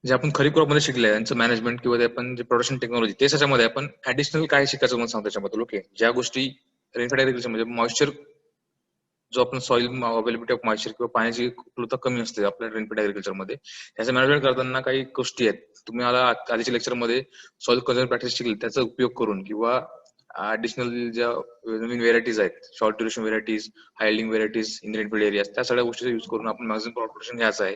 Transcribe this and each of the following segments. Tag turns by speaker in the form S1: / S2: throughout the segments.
S1: जे आपण खरीप क्रॉप मध्ये शिकले त्यांचं मॅनेजमेंट किंवा ते आपण जे प्रोडक्शन टेक्नॉलॉजी ते त्याच्यामध्ये आपण ऍडिशनल काय शिकायचं मला सांगतो त्याच्यामध्ये. ओके, ज्या गोष्टी रेनफेड ऍग्रिकल्चर म्हणजे मॉइश्चर जो आपण सॉइल अवेलेबिलिटी ऑफ मॉइश्चर किंवा पाण्याची उपलब्धता कमी असते आपल्या रेनफेड ऍग्रिकल्चर मध्ये, त्याचं मॅनेजमेंट करताना काही गोष्टी आहेत. तुम्ही मला आधीच्या लेक्चर मध्ये सॉइल कन्झर्वेशन प्रॅक्टिस शिकली त्याचा उपयोग करून किंवा ऍडिशनल ज्या नवीन व्हेरायटीज आहेत, short duration varieties, high yielding varieties in rainfed areas, त्या सगळ्या गोष्टीचा यूज करून आपण मॅक्झिमम क्रॉप प्रोडक्शन घ्यायचं आहे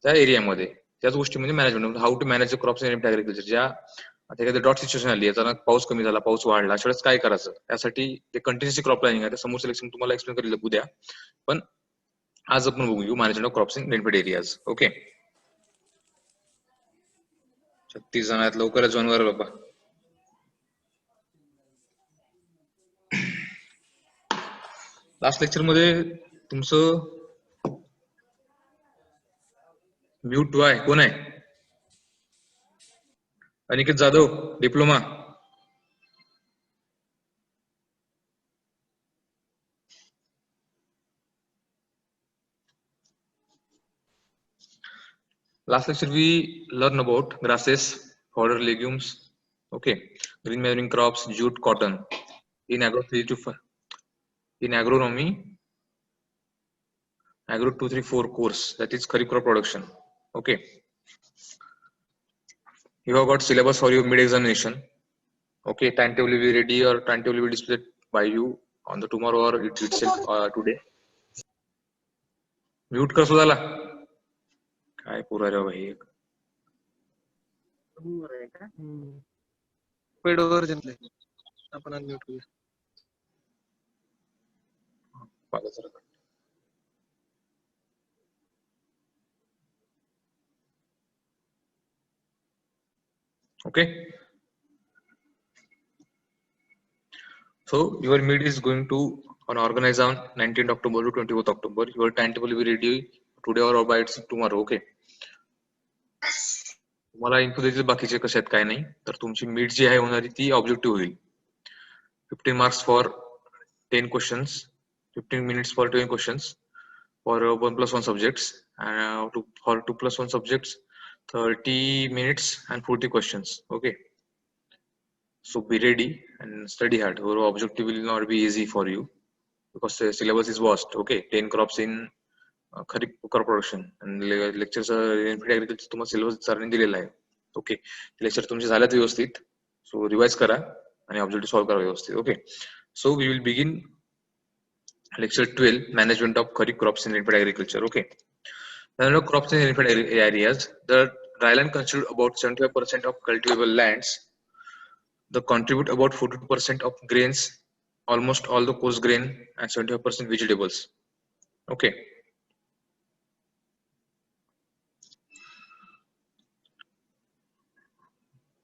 S1: त्या एरियामध्ये. त्याच गोष्टी म्हणजे management, how to manage crops in rainfed agriculture. ज्या आता एखादी डॉट सिच्युएशन आली, अचानक पाऊस कमी झाला, पाऊस वाढला, अशा वेळेस काय करायचं, त्यासाठी ते कंटिन्युअसली क्रॉप प्लॅनिंग आहे. समोर सिलेक्शन तुम्हाला एक्सप्लेन करेल उद्या, पण आज आपण बघू management of crops in rainfed areas. Okay, 36 जण आहेत, लवकरच जॉइन करा बाबा. लास्ट लेक्चर मध्ये तुमचं म्यूट आहे, कोण आहे? Aniket Jadhav, diploma. Last lecture we learn about grasses, fodder, legumes, okay, green manure crops, jute, cotton. In agro 3 to 5, in agronomy, agro 234 course, that is kharif crop production. Okay, you have got syllabus for your mid examination. Okay, timetable will be ready or timetable will be displayed by you on the tomorrow or itself today. Mute कर सुधाला काय पुरा रे भाई.
S2: Paid version आपण unmute करूया.
S1: Okay, so your mid is going to organize on 19th October to 24th October. Your timetable will be ready today or by tomorrow. Okay, तुम्हाला info द्यायचे बाकीचे कसे आहेत काय नाही, तर तुमची मिड जी आहे होणारी ती ऑब्जेक्टिव्ह होईल. 15 marks for 10 questions, 15 minutes for 10 questions for 1+1 subjects, and for 2+1 subjects 30 minutes and 40 questions. Okay, so be ready and study hard. Your objective will not be easy for you because the syllabus is vast. Okay, 10 crops in kharif crop production and lectures rainfed agriculture तुम्हाला syllabus सरांनी दिलेला आहे. Okay, lecture तुमचे झाल्यात व्यवस्थित, so revise करा आणि objective solve करा व्यवस्थित. Okay, so we will begin lecture 12, management of kharif crops in rainfed agriculture. Okay, management of crops in rainfed areas. The dryland constitute about 75% of cultivable lands. They contribute about 42% of grains, almost all the coarse grain, and 75% vegetables. Okay,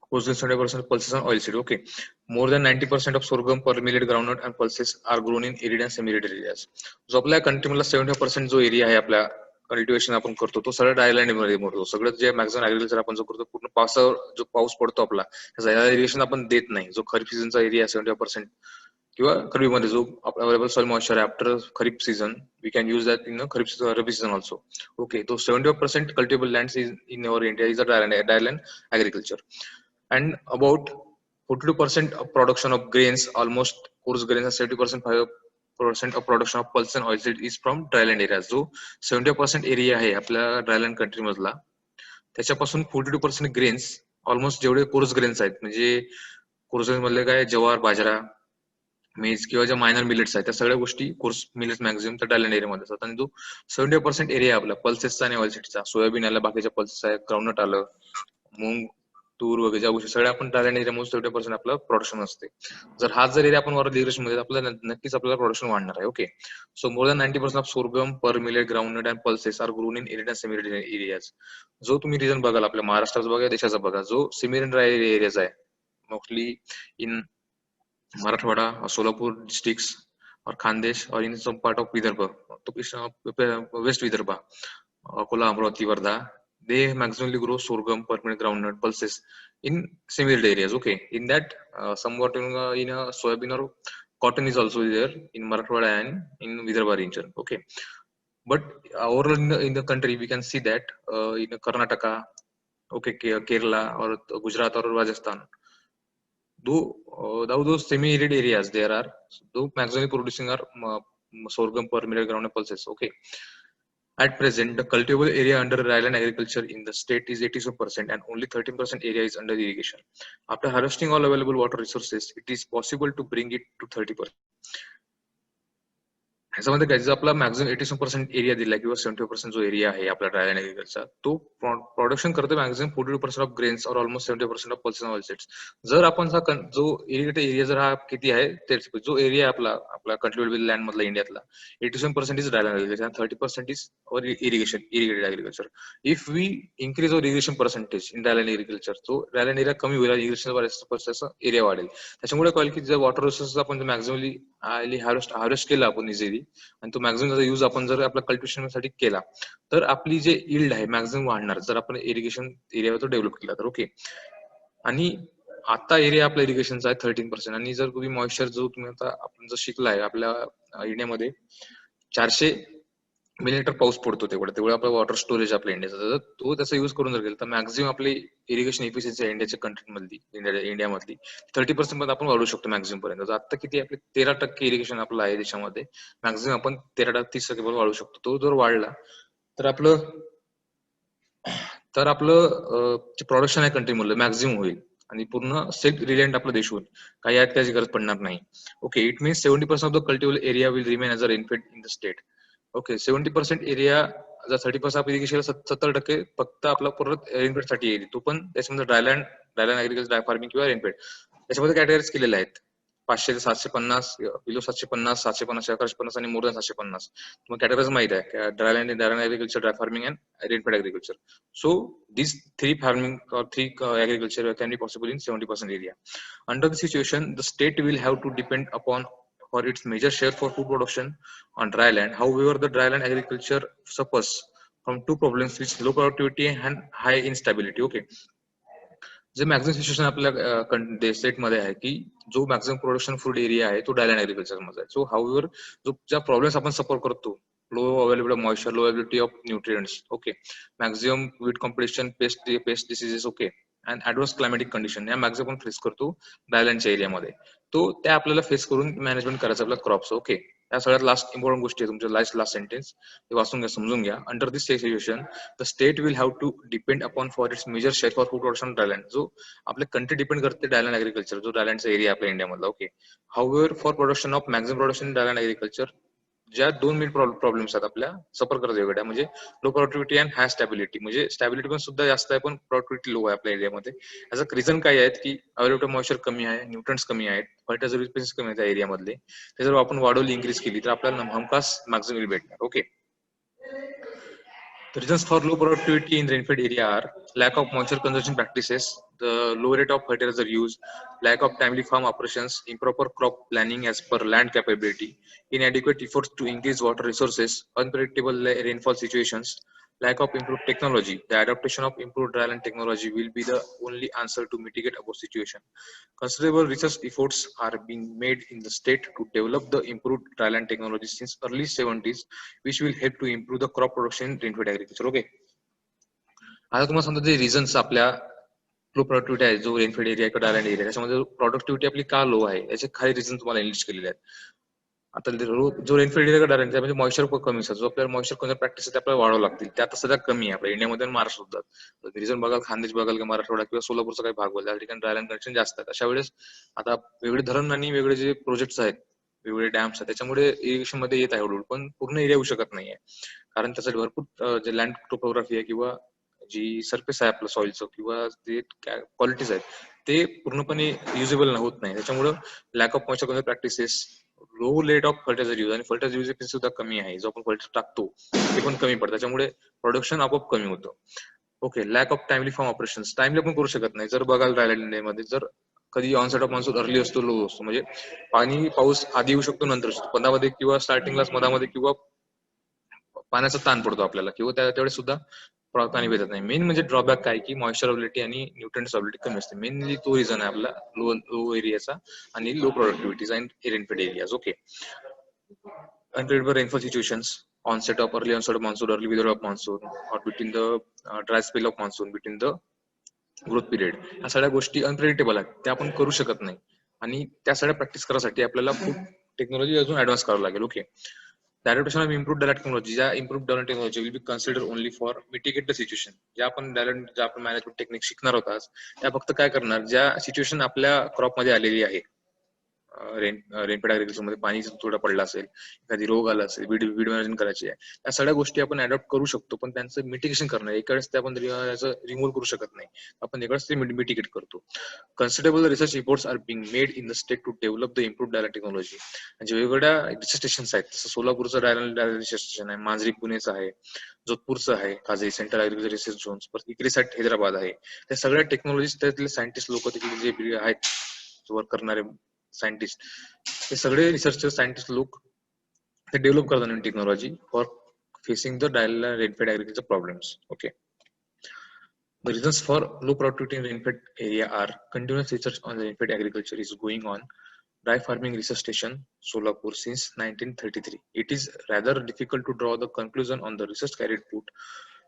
S1: coarse grain 70%, pulses and oilseed. Okay, more than 90% of sorghum, per millet, groundnut and pulses are grown in arid and semi-arid areas. जो आपल्या country मधला 75% जो area आहे आपल्या cultivation आपण करतो तो सगळं ड्रायलँड मध्ये मोडतो. सगळं जे मॅक्झिमम ऍग्रिकल्चर आपण जो करतो पूर्ण पावसावर जो पाऊस पडतो आपला त्याचा इरिगेशन आपण देत नाही. जो खरीप सीझनचा एरिया 70% किंवा खरीपमध्ये जो अवेलेबल सॉइल मॉइश्चर आहे after kharif season, we can use that in kharif rabi season also. Okay, तो 70% cultivable land in our India is a dryland agriculture. And about 42% of production of grains, almost coarse grains, and 70% of production of pulse and oilseed is from dryland areas. जो 70% area आहे आपल्या dryland country मधला, त्याच्यापासून 42% grains, almost जेवढे course grains आहेत म्हणजे course grains मधले काय ज्वार, बाजरा, मेज किंवा ज्या मायनर मिलेट्स आहेत त्या सगळ्या गोष्टी कोर्स मिलेट्स मॅक्झिमम त्या ड्रायलँड एरियामध्ये असतात. आणि जो 70% एरिया आपला पल्सेसचा आणि ऑइलसीडचा, सोयाबीन आलं, बाकीच्या पल्सेस आहे, ग्राउंडनट आलं, मूग, तूर वगैरे ज्या गोष्टी सगळ्या आपण ड्रायलँड एरियामध्ये 70% आपलं प्रोडक्शन असते. जर एरिया आपण वर इरिगेशन मध्ये आपल्याला नक्कीच आपल्याला प्रोडक्शन वाढणार आहे. Okay, so more than 90% of sorghum, pearl millet, groundnut and pulses are grown in arid and semi arid areas. जो तुम्ही रिजन बघाल आपल्या महाराष्ट्राचा बघा, देशाचा बघा, जो सेमी एरिड एरियाज आहे mostly in Marathwada, Solapur districts और खानदेश और in some part of Vidarbha, तो west Vidarbha, Akola, Amravati, Wardha, they maximally grow sorghum, permanent groundnut, pulses in semi-arid areas. Okay, in that somewhat in a soybean or cotton is also there in Marathwada and in Vidarbha region. Okay, but overall in the country we can see that in Karnataka, Okay, Kerala or Gujarat or Rajasthan. Though those semi-arid areas there are, though maximally producing are sorghum, per millet, ground pulses. Okay. At present, the cultivable area under dryland agriculture in the state is 87% and only 13% area is under irrigation. After harvesting all available water resources, it is possible to bring it to 30%. ह्याच्यामध्ये काय जो आपला maximum 87% area दिला किंवा 70% जो area आहे आपला dryland एग्रीकल्चरचा तो प्रोडक्शन करतो मॅक्झिमम 42% ऑफ ग्रेन्स और almost 70% of pulses oil seeds. जर आपण जो इरिगेटेड एरिया जर हा किती आहे जो एरिया आपला आपला कल्टिवेबल लँड मधला इंडियातला 87% is dryland agriculture and 30% is our irrigated agriculture. If we increase our irrigation percentage in dryland agriculture, so dryland area कमी होईल, irrigation एरिया वाढेल. त्याच्यामुळे कळेल की जर वॉटर रिसोर्सेस आपण मॅक्झिमली हार्वेस्ट केला आपण इझिली आणि तो मॅक्झिमम त्याचा यूज आपण जर आपल्या कल्टिवेशन साठी केला तर आपली जे इल्ड आहे मॅक्झिमम वाढणार जर आपण इरिगेशन एरिया तो डेव्हलप केला तर. ओके. आणि आता एरिया आपल्या इरिगेशनचा आहे 13% आणि जर तुम्ही मॉइश्चर जो तुम्ही आता आपण जर शिकलाय आपल्या इंडियामध्ये 400 मिलीमीटर पाऊस पडतो तेवढं आपलं वॉटर स्टोरेज आपल्या इंडियाचा, जर तो त्याचा युज करून जर केला तर मॅक्झिमम आपली इरिगेशन एफिशियन्सी आहे इंडियाच्या कंट्री मधली इंडियामधली 30% मध्ये आपण वाढवू शकतो मॅक्झिमम पर्यंत. आता किती आपले 13% इरिगेशन आपलं आहे देशामध्ये, मॅक्झिमम आपण 30% पर्यंत वाढवू शकतो. तो जर वाढला तर आपलं जे प्रोडक्शन आहे कंट्री मधलं मॅक्झिमम होईल आणि पूर्ण सेल्फ रिलायंट आपला देश होईल, काही यात त्याची गरज पडणार नाही. Okay. It means 70% of the cultivable area will remain as a rainfed in the state. Okay. 70% area जर 30% आपण इरिगेशन 70% फक्त आपला परत रेनफेड साठी येईल, तो पण त्याच्यामध्ये ड्रायलँड ऍग्रिकल्चर, ड्राय फार्मिंग किंवा रेनफेड त्याच्यामध्ये कॅटेगरीज केलेल्या आहेत. 500 ते 750, बिलो 750, 750, 1150 आणि मोर दॅन 750. मग कॅटेगरीज माहित आहे, dryland agriculture, dry farming and rainfed agriculture. So these three farming or three agriculture can be possible in 70% area. Under the situation, the state will have to depend upon for its major share for food production on dry land. However, the dryland agriculture suffers from two problems, which low productivity and high instability. Okay. जे maximum situation आपल्या state मध्ये आहे की जो maximum production food area आहे तो dryland agriculture मध्ये आहे. सो हाऊएव्हर ज्या प्रॉब्लेम्स आपण सफर करतो, low availability of moisture, low availability of nutrients, okay, maximum wheat competition, paste diseases, okay, and adverse climatic condition या मॅक्झिमम आपण फेस करतो ड्रायलँडच्या एरियामध्ये. तो त्या आपल्याला फेस करून मॅनेजमेंट करायचं आपल्या क्रॉप्स. ओके. या सगळ्यात लास्ट इम्पॉर्टंट गोष्टी आहे तुमच्या लास्ट सेंटेन्स ते वाचून घ्या, समजून घ्या. Under this situation the state will have to depend upon for its major share for food production dryland. जो आपल्या कंट्री डिपेंड करते ड्रायलँड एग्रीकल्चर, जो ड्रायलँडचा एरिया आपल्या इंडियामधला. Okay. However for production of maximum production dryland agriculture ज्या दोन main problems आहेत आपल्या सफर करत वेगळ्या, म्हणजे low productivity and high stability. म्हणजे स्टॅबिलिटी पण सुद्धा जास्त आहे पण प्रोडक्टिव्हिटी लो आहे आपल्या एरियामध्ये. याचं रिझन काय आहेत की अवेलेबिलिटी मॉइश्चर कमी आहे, न्यूट्रन्स कमी आहेत, फर्टिलायझर रिसोर्सेस कमी आहेत त्या एरियामधले. ते जर आपण वाढवली, इन्क्रीज केली तर आपल्याला हमखास मॅक्झिमम भेटणार. Okay. The reasons for low productivity in rainfed area are lack of moisture conservation practices, the low rate of fertilizer use, lack of timely farm operations, improper crop planning as per land capability, inadequate efforts to increase water resources, unpredictable rainfall situations, lack of improved technology. The adaptation of improved dryland technology will be the only answer to mitigate above situation. Considerable research efforts are being made in the state to develop the improved dryland technology since early 70s, which will help to improve the crop production in rainfed agriculture. Okay. आता तुम्हाला समजा जे reasons आपल्या low productivity आहे, जो rainfed area किंवा dryland area, त्याच्यामध्ये productivity आपली का लो आहे याचे काही रिझन तुम्हाला लिस्ट केलेले आहेत. आता जो रेनफेड एरिया ड्रायलँड त्यामध्ये मॉइश्चर कमी असतात, जो आपल्याला मॉइश्चर कमी प्रॅक्टिस ते आपल्याला वाढवावं लागतील. ते आता सध्या कमी आहे आपल्या इंडियामध्ये, महाराष्ट्र सुद्धा. रिझन बघाल, खानदेश बघाल किंवा मराठवाडा किंवा सोलापूरचा काही भाग बघाल, त्या ठिकाणी ड्रायलँड कंडिशन जास्त आहेत. अशा वेळेस आता वेगळे धरण आणि वेगळे जे प्रोजेक्ट्स आहेत, वेगवेगळे डॅम्स आहेत, त्याच्यामुळे इरिगेशन मध्ये येत आहे हळूहळू, पण पूर्ण एरिया होऊ शकत नाहीये. कारण त्यासाठी भरपूर जे लँड टोपोग्राफी आहे किंवा जी सरफेस आहे आपलं सॉइलचं किंवा जे क्वालिटीज आहेत ते पूर्णपणे युजेबल होत नाही. त्याच्यामुळे lack of moisture practices, low rate of fertiliser use आणि फर्टिलायझर यूज सुद्धा कमी आहे. जो आपण फर्टिलायझर टाकतो ते पण कमी पडतं, त्याच्यामुळे प्रोडक्शन आपोआप कमी होतं. Okay. Lack of timely farm operations, timely आपण करू शकत नाही. जर बघाल ड्रायलँड मध्ये जर कधी ऑनसेट ऑफ मान्सून अर्ली असतो, लो असतो, म्हणजे पाऊस आधी येऊ शकतो, नंतर मधामध्ये किंवा स्टार्टिंगलाच मधामध्ये किंवा पाण्याचा ताण पडतो आपल्याला किंवा त्यावेळेस सुद्धा पाणी भेटत नाही. मेन म्हणजे ड्रॉबॅक काय की मॉइश्चर अबिलिटी आणि न्यूट्रिएंट्स अबिलिटी कमी असते. मेनली तो रिझन आहे आपला लो एरियाचा आणि low productivity in rainfed areas. Okay. Unpredictable rainfall situations, onset of early onset of monsoon, early withdrawal of monsoon, or between the dry spell of monsoon, between the growth period, ह्या सगळ्या गोष्टी unpredictable आहेत, त्या आपण करू शकत नाही. आणि त्या सगळ्या प्रॅक्टिस करण्यासाठी आपल्याला खूप टेक्नॉलॉजी अजून ऍडव्हान्स करावं लागेल. Okay, the adaptation of improved data technology, ज्या improved data technology will be considered only for mitigate the situation. ज्या आपण मॅनेजमेंट टेक्निक शिकणार होत आज, त्या फक्त काय करणार, ज्या सिच्युएशन आपल्या क्रॉप मध्ये आलेली आहे, रेनफेड ऍग्रिकल्चर मध्ये पाणी थोडा पडला असेल, एखादी रोग आला असेल, वीड मॅनेजमेंट करायची आहे, त्या सगळ्या गोष्टी आपण अडॉप्ट करू शकतो, पण त्यांचं मिटिगेशन करणं एकाच ते आपण रिमूव्ह करू शकत नाही, आपण एकाच ते मिटिगेट करतो. Considerable research efforts are being made in the state to develop the improved dialect technology. म्हणजे वेगवेगळ्या रिसर्च स्टेशन्स आहेत, जसं सोलापूरचं डायलंट रिसर्च स्टेशन आहे, मांजरी पुणेचं आहे, जोधपूरचं आहे Kazi central agriculture research zones, परत इक्रिसॅट हैदराबाद आहे. त्या सगळ्या टेक्नॉलॉजी त्यातले सायंटिस्ट लोक तिथले जे आहेत वर्क करणारे सायंटिस्ट, ते सगळे रिसर्च सायंटिस्ट लोक ते डेव्हलप करतात नवीन technology for facing the rainfed agriculture problems. Okay, the reasons for low productivity in rainfed area are continuous research on the rainfed agriculture is going on. Dry farming research station Solapur since 1933. It is rather difficult to draw the conclusion on the research carried out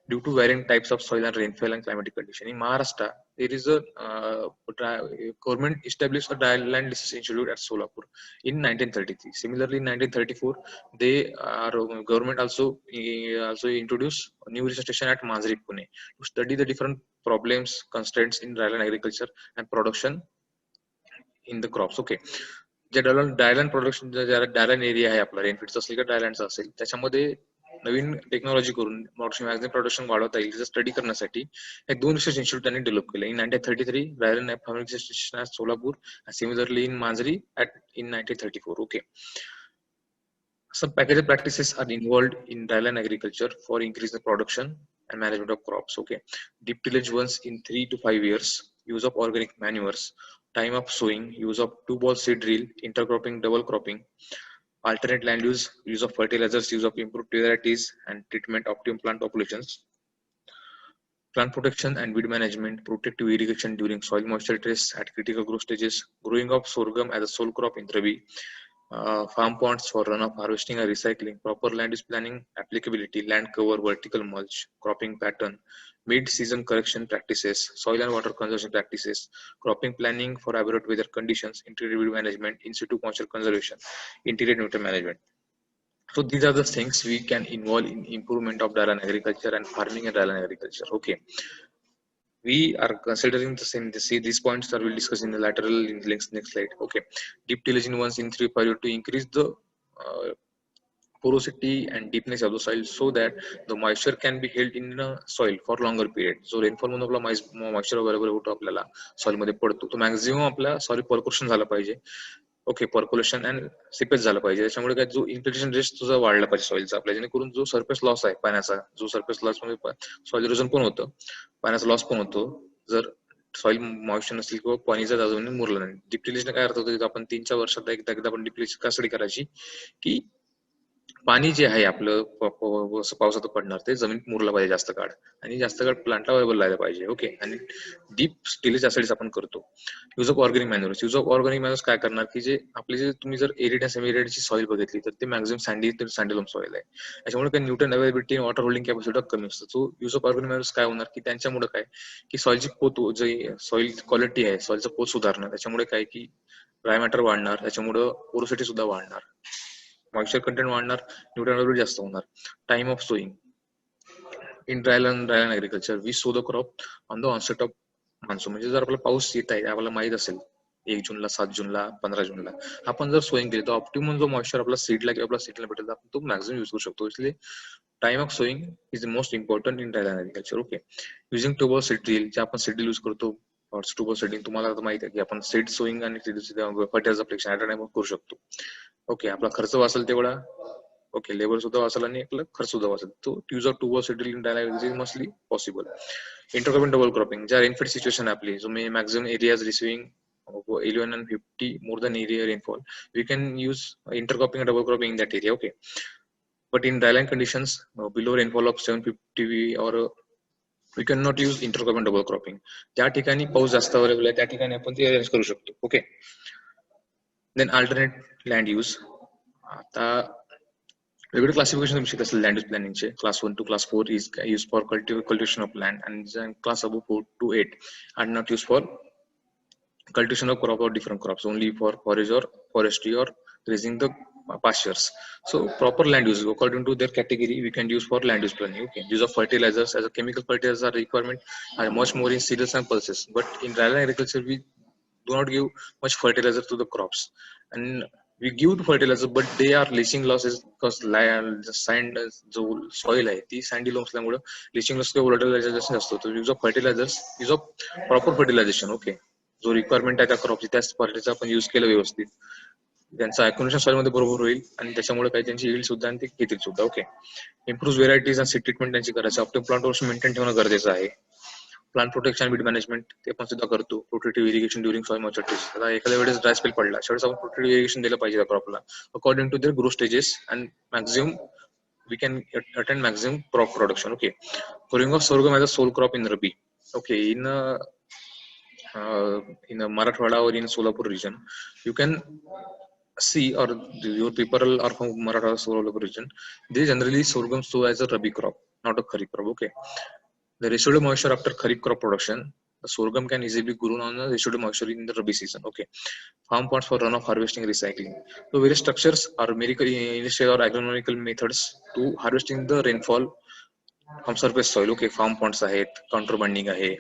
S1: due to varying types of soil and rainfall and climatic condition. In Maharashtra, there is a government established a dryland research institute at Solapur in 1933. Similarly, in 1934, they are government also introduced a new research station at Manjri, Pune, to study the different problems, constraints in dryland agriculture and production in the crops. Okay, जे dryland production, dryland area आहे आपला, रेनफीडचा असेल किंवा ड्रायलँडचा असेल, त्याच्यामध्ये नवीन technology करून maximum production वाढवता येईल, स्टडी करण्यासाठी हे 2 रिसर्च इन्स्टिट्यूट त्यांनी डेव्हलप केले. In 1933 dryland farming station at Solapur, similarly in Manjari in 1934. Okay, some packaged practices are involved in dryland agriculture for increasing production and management of crops. Okay, deep tillage once in 3 to 5 years, use of organic manures, time of sowing, use of 2-ball seed drill, intercropping, double cropping, alternate land use of fertilizers, use of improved varieties and treatment, optimum plant populations, plant protection and weed management, protective irrigation during soil moisture tests at critical growth stages, growing of sorghum as a sole crop in Rabi, farm ponds for runoff harvesting and recycling, proper land use planning, applicability, land cover, vertical mulch, cropping pattern, mid-season correction practices, soil and water conservation practices, cropping planning for aberrant weather conditions, integrated weed management, in situ moisture conservation, integrated nutrient management. So these are the things we can involve in improvement of dryland agriculture and farming and dryland agriculture. Okay, we are considering the same. See, these points are we'll discuss in the lateral in the next slide. Okay, deep tillage in once in 3 period to increase the porosity and deepness of the soil so that the moisture can be held in the soil for longer period. So rainfall मधून आपला moisture available होतो आपल्याला soil मध्ये पडतो, तो maximum आपला soil percolation झाला पाहिजे. ओके, पर्क्युलेशन अँड सिपेज झालं पाहिजे. त्याच्यामुळे काय, जो इन्फिल्ट्रेशन रेट तुझा वाढला पाहिजे सॉइलचा आपल्या, जेणेकरून जो सरफेस लॉस आहे पाण्याचा, जो सरफेस लॉस मध्ये सॉइल इरोजन पण होतं, पाण्याचा लॉस पण होतो जर सॉइल मॉइश्चर नसेल किंवा पाणी जर अजून मुरलं नाही. डीप टिलेजने काय अर्थ होतो, आपण 3-4 वर्षात एकदा आपण डीप टिलेज कशासाठी करायची की पाणी जे आहे आपलं पावसात पडणार ते जमिनीत मुरलं पाहिजे जास्त काळ, आणि जास्त काळ प्लांटला अवेलेबल राहिलं पाहिजे. ओके, आणि डीप स्टिलेज यासाठीच आपण करतो. Use of organic मॅन्युअर्स, use of organic manures काय करणार की जे आपले जे तुम्ही जर एरिड आणि सेमी एरिडची सॉइल बघितली तर ते मॅक्झिमम सँडलोम सॉइल आहे, त्याच्यामुळे काय nutrient availability, water holding capacity कमी असतं. So use of organic manures काय होणार की त्यांच्यामुळे काय की सॉइलची पोत, जे सॉइल क्वालिटी आहे, सॉइलचा पोत सुधारणार, त्याच्यामुळे काय की ड्राय मॅटर वाढणार, त्याच्यामुळे पोरोसिटी सुद्धा वाढणार, मॉइश्चर कंटेंट वाढणार, न्यूट्रन अवेलेबिलिटी जास्त होणार. Time of sowing in dryland agriculture, we sow the crop on the onset of monsoon. म्हणजे जर आपला पाऊस येत आहे, आपल्याला माहित असेल 1 जूनला, 7 जूनला, 15 जूनला, आपण जर सोईंग केली तर ऑप्टिमम जो मॉइश्चर आपला सीडला किंवा आपल्या सीडला भेटेल आपण तो मॅक्झिमम यूज करू शकतो. इसलिए time of sowing is the most important in dryland agriculture. Okay, using टूबल seed drill, जे आपण सीड ड्रिल यूज करतो, टूबल सीडिंग तुम्हाला आता माहिती आहे की आपण सीड सोईंग आणि fertiliser application at a time करू शकतो. ओके, आपला खर्च वाचेल तेवढा, ओके, लेबर सुद्धा वाचेल आणि आपला खर्च सुद्धा वाचेल. तो use of टूबल seed drill in dryland is mostly possible. Intercropping, double cropping, ज्या रेनफेड सिच्युएशन आपली, जो मी maximum areas receiving 11 and 50 more than area rainfall, we can use intercropping and double cropping in that area. Okay, but in dryland conditions below rainfall of 750 or we cannot use intercropping and double cropping. त्या ठिकाणी पाऊस जास्त available आहे, त्या ठिकाणी आपण ते arrange करू शकतो. Okay, then alternate land use. आता वेगवेगळे क्लासिफिकेशन तुम्ही शिकत असेल लँड यूज प्लॅनिंगचे. Class 1 to class 4 is used for cultivation of land, and then class above 4 to 8 are not used for cultivation of crop or different crops, only for forage or forestry or raising the pastures. So proper land use according to their category we can use for land use planning. Okay, use of fertilizers as a chemical fertilizer requirement are much more in cereals and pulses, but in rural agriculture we do not give much fertilizer to the crops, and we give the fertilizer but they are leaching losses because land sand जो soil आहे ती sandy loam असल्यामुळे leaching loss किंवा volatilization असतो. तो use of fertilizers, use of proper fertilization. Okay, जो requirement आहे त्या क्रॉपची त्याच क्वालिटीचा आपण युज केलं व्यवस्थित, त्यांचा अॅक्युमेशन सॉइल मध्ये बरोबर होईल आणि त्याच्यामुळे काही त्यांची यील्ड सुद्धा आणि ते घेतील सुद्धा. ओके, इम्प्रूव्ह व्हेरायटीज आणि सीड ट्रीटमेंट त्यांची करायचं, ऑप्टिमम प्लांट रोटेशन मेंटेन ठेवणं गरजेचं आहे. प्लांट प्रोटेक्शन बीड मॅनेजमेंट ते पण सुद्धा करतो. प्रोटेक्टिव्ह इरिगेशन ड्युरिंग सॉइल मॅच्युरिटीज, आता एखाद्या वेळेस ड्राय स्पेल पडला त्यावेळेस आपण प्रोटेक्टिव्ह इरिगेशन दिलं पाहिजे त्या क्रॉपला according to their grow stages and maximum we can attain maximum crop production. Okay, growing of sorghum as a sole crop in Rabi. Okay, in Marathwada or in Solapur region, you can see, or your people are from Marathwada Solapur region, they generally sorghum sow as a Rabi crop, not a Kharif crop. Okay, the residual moisture after Kharif crop production, the sorghum can easily be grown on the residual moisture in the Rabi season. Okay, farm ponds for runoff harvesting, recycling. So various structures are medical, industrial or agronomical methods to harvesting the rainfall from surface soil. Okay, farm ponds आहेत, counter bunding आहे,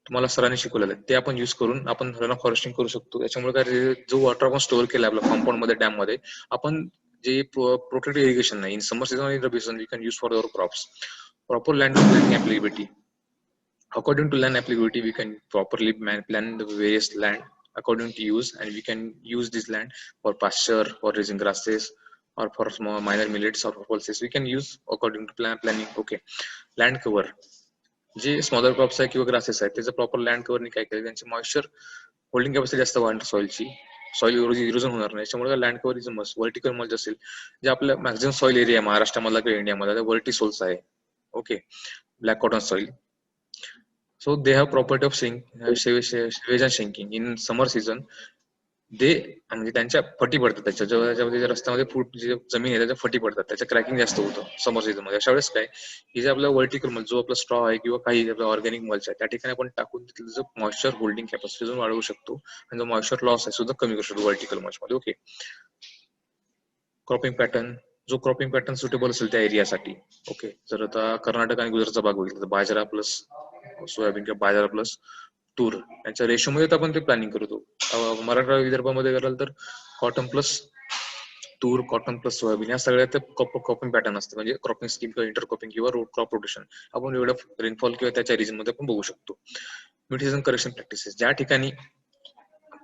S1: तुम्हाला सरांनी शिकवलेलं आहे ते आपण use करून आपण रनऑफ हार्वेस्टिंग करू शकतो. त्याच्यामुळे काय, जो वॉटर आपण स्टोअर केला आपल्या कॉम्पाऊंड मध्ये, डॅम मध्ये, आपण जे प्रोटेक्टिव्ह इरिगेशन नाही इन समर सीझन आणि rabi season we can use for our crops. Proper land planning applicability, according to land applicability we can properly plan the various land according to use, and we can use this land for pasture, for raising grasses, or for small minor millets or pulses we can use according to planning. Okay, land cover, जे smaller crops आहे किंवा grasses आहेत त्याचं proper land कव्हरने काय केलं, त्यांची moisture holding capacity जास्त वाढणार, सॉइल इरोजन होणार नाही. त्याच्यामुळे land cover is must. Vertical mulch असेल, जे आपल्या मॅक्झिमम सॉइल एरिया महाराष्ट्रामधला किंवा इंडियामधला वर्टी सोल्स आहे. Okay, black cotton soil, so they have property of sewage and sinking in summer season. ते म्हणजे त्यांच्या फटी पडतात, त्याच्या रस्त्यामध्ये फूट जी जमीन आहे त्याच्या फटी पडतात, त्याच्या क्रॅकिंग जास्त होतं समर सीझन मध्ये. अशा वेळेस काय की जे आपला वर्टिकल मल्च, जो आपला स्ट्रॉ आहे किंवा काही आपला ऑर्गॅनिक मल्च आहे, त्या ठिकाणी आपण टाकून तिथलं मॉइश्चर होल्डिंग कॅपॅसिटी वाढवू शकतो आणि जो मॉइश्चर लॉस आहे सुद्धा कमी करू शकतो वर्टिकल मल्च मध्ये. ओके, क्रॉपिंग पॅटर्न, जो क्रॉपिंग पॅटर्न सुटेबल असेल त्या एरियासाठी. ओके, जर आता कर्नाटक आणि गुजरातचा भाग बघितला तर बाजरा प्लस सोयाबीन किंवा बाजरा प्लस तूर यांच्या रेशो मध्ये आपण ते प्लॅनिंग करतो. मराठवाडा विदर्भामध्ये कराल तर कॉटन प्लस तूर, कॉटन प्लस सोयाबीन, या सगळ्यात क्रॉपिंग पॅटर्न असते. म्हणजे क्रॉपिंग स्कीम किंवा इंटर क्रॉपिंग किंवा क्रॉप रोटेशन आपण एवढं रेनफॉल किंवा त्याच्या रिजन मध्ये आपण बघू शकतो. मिड करेक्शन प्रॅक्टिसेस, ज्या ठिकाणी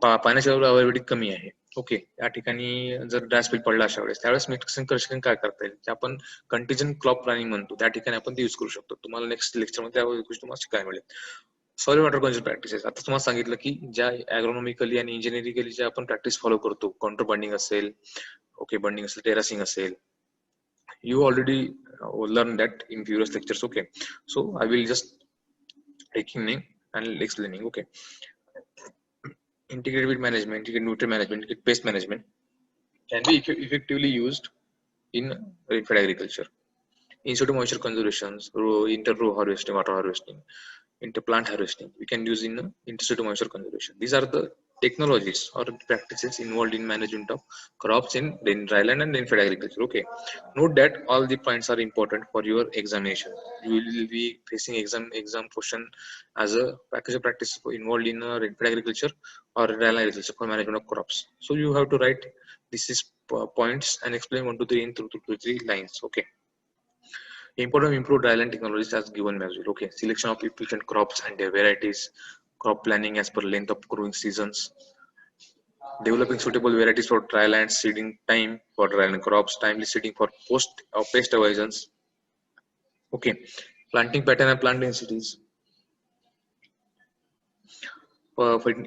S1: पाण्याची अवेलेबिलिटी कमी आहे, ओके, या ठिकाणी जर ड्राय स्पेल पडला अशा वेळेस, त्यावेळेस मिक्सिंग करेक्शन काय करता येईल, ते आपण कंटिजंट क्रॉप प्लॅनिंग म्हणतो, त्या ठिकाणी आपण ते युज करू शकतो. तुम्हाला नेक्स्ट लेक्चर मध्ये त्या गोष्टी तुम्हाला शिकायला मिळेल. सॉइल वॉटर कंझर्वेशन प्रॅक्टिसेस, आता तुम्हाला सांगितलं की ज्या ॲग्रोनॉमिकली आणि इंजिनिअरिंगली ज्या आपण प्रॅक्टिस फॉलो करतो, काउंटर बंडिंग असेल, ओके, बंडिंग असेल, टेरेसिंग असेल, you already learned that in previous lectures. Okay, so I will just taking name and explaining. Okay, integrated weed management, integrated nutrient management, integrated pest management can be effectively used in rainfed agriculture. In-situ moisture conservation, inter-row harvesting, water harvesting, inter-plant harvesting, we can use in inter-situ moisture conservation. These are the technologies or practices involved in management of crops in dryland and rainfed agriculture. Okay, note that all the points are important for your examination. You will be facing exam question as a package of practice involved in rainfed agriculture or dryland agriculture for management of crops. So you have to write this is points and explain 1 to 3 in 2 to 3 lines. Okay, important improved dryland technologies as given measure. Okay, selection of efficient crops and their varieties, crop planning as per length of growing seasons, developing suitable varieties for dryland, seeding time for dryland crops, timely seeding for post or pest avoidance. Okay, planting pattern and plant densities,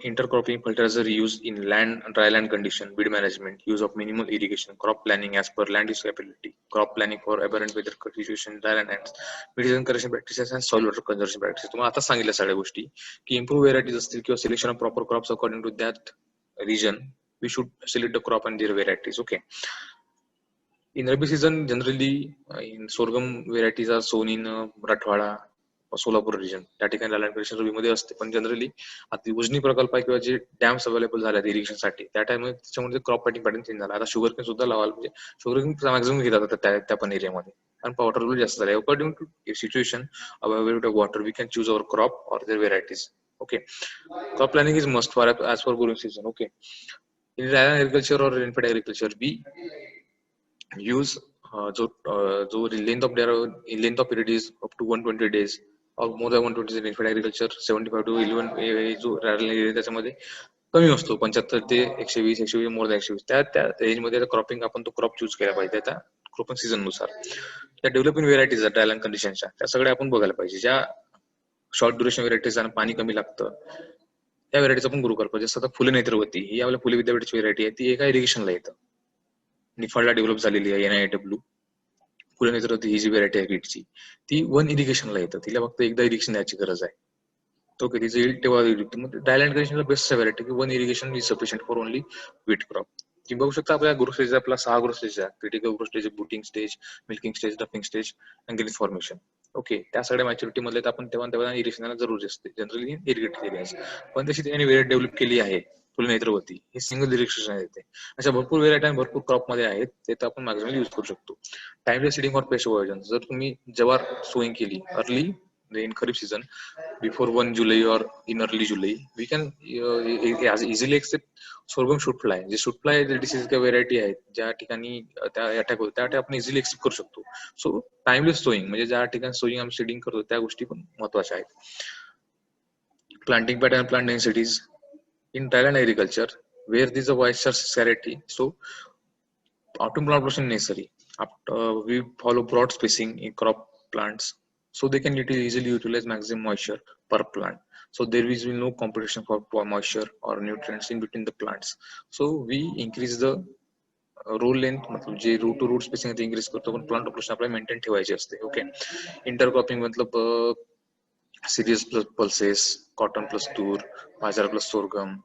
S1: intercropping, fertilizer use in land and dryland condition, weed management, use of minimal irrigation, crop planning as per land use capability, crop planning for aberrant weather situation, dryland and medium correction practices, and soil water conservation practices. तुम्हाला आता सांगितलं सगळ्या गोष्टी की improve varieties असतील किंवा selection of proper crops according to that region, we should select the crop and their varieties. Okay, In Rabi season, generally in sorghum varieties are sown in Marathwada, Solapur region त्या ठिकाणी land condition रबीमध्ये असते. पण generally आता उजनी प्रकल्प किंवा जे dams available झाले irrigation साठी त्या टाइममध्ये त्याच्यामध्ये क्रॉप पॅटर्न पॅटर्न चेंज झाला. आता शुगर केन सुद्धा लावायला म्हणजे शुगर केन मॅक्झिमम घेतात त्या पण एरियामध्ये कारण वॉटर लेवल जास्त झाले. According to situation availability of water we can choose our crop or their varieties. Okay, crop planning is must for as for growing season. Okay, in agriculture और rainfed agriculture we use जो length of period is up to 120 days और more than 120 days. Rainfed agriculture 75 to 11 जो area त्याच्यामध्ये कमी असतो 75 ते 120 120 मोर than 120 त्या रेंजमध्ये क्रॉपिंग आपण तो क्रॉप चूज केला पाहिजे त्या क्रॉपिंग सीझन नुसार. त्या डेव्हलपिंग व्हेरायटीज आहेत ड्रायलँड कंडिशनच्या त्या सगळ्या आपण बघायला पाहिजे. ज्या शॉर्ट ड्युरेशन व्हेरायटीज आणि पाणी कमी लागतं त्या व्हेरायटीज आपण ग्रो करतो. जसं आता फुले नेत्रवती ही आपल्या फुले विद्यापीठाची व्हेरायटी आहे. ती एका इरिगेशनला येतं, निफाडला डेव्हलप झालेली आहे. NIW फुले नेत्रवती ही जी व्हेरायटी आहे कीटची ती 1 इरिगेशनला येतं. तिला फक्त एकदा इरिगेशन द्यायची गरज आहे. तो कधी येईल तेव्हा ड्रायलँड कंडिशनला बेस्ट व्हेरायटी की 1 irrigation is sufficient for only wheat crop. तुम्ही बघू शकता आपल्या ग्रोथ स्टेज आपला 6 ग्रोथ स्टेज आहे. Critical growth stage, booting stage, milking stage, doughing stage आणि ग्रीन फॉर्मेशन. ओके, त्या सगळ्या मॅच्युरिटी मध्ये आपण तेव्हा इरिगेशनला जरूर असते जनरली इरिगेटेड एरियाज. पण तशी त्यांनी व्हेरायटी डेव्हलप केली आहे फुल नेत्रवती ही सिंगल इरिगेशन येते. अशा भरपूर व्हेरायटी आणि भरपूर क्रॉप मध्ये आहेत ते तर आपण मॅक्झिमम यूज करू शकतो. टाइमलेस सीडिंग और पेस्ट अवॉइडन्स. जर तुम्ही जवार सोईंग केली early in kharif season before 1 July or in early July, we can easily accept sorghum shoot fly. जे shoot fly डिसीज किंवा व्हेरायटी आहेत ज्या ठिकाणी त्या अटॅक होतो त्या आपण इझिली एक्सेप्ट करू शकतो. सो टाइमलेस सोईंग म्हणजे ज्या ठिकाणी सोईंग आम्ही शेडिंग करतो त्या गोष्टी पण महत्वाच्या आहेत. Planting pattern, plant densities in dryland agriculture where there is a moisture scarcity, so autumn plant rotation necessary. We follow broad spacing in crop plants so they can easily utilize maximum moisture per plant. So there is no competition for moisture or nutrients in between the plants. So we increase the row length, मतलब जे root to root spacing ते increase करतो पण plant population आपल्याला maintain ठेवायची असते. Okay, intercropping मतलब cereals plus pulses, cotton plus तूर, बाजार प्लस सोरगम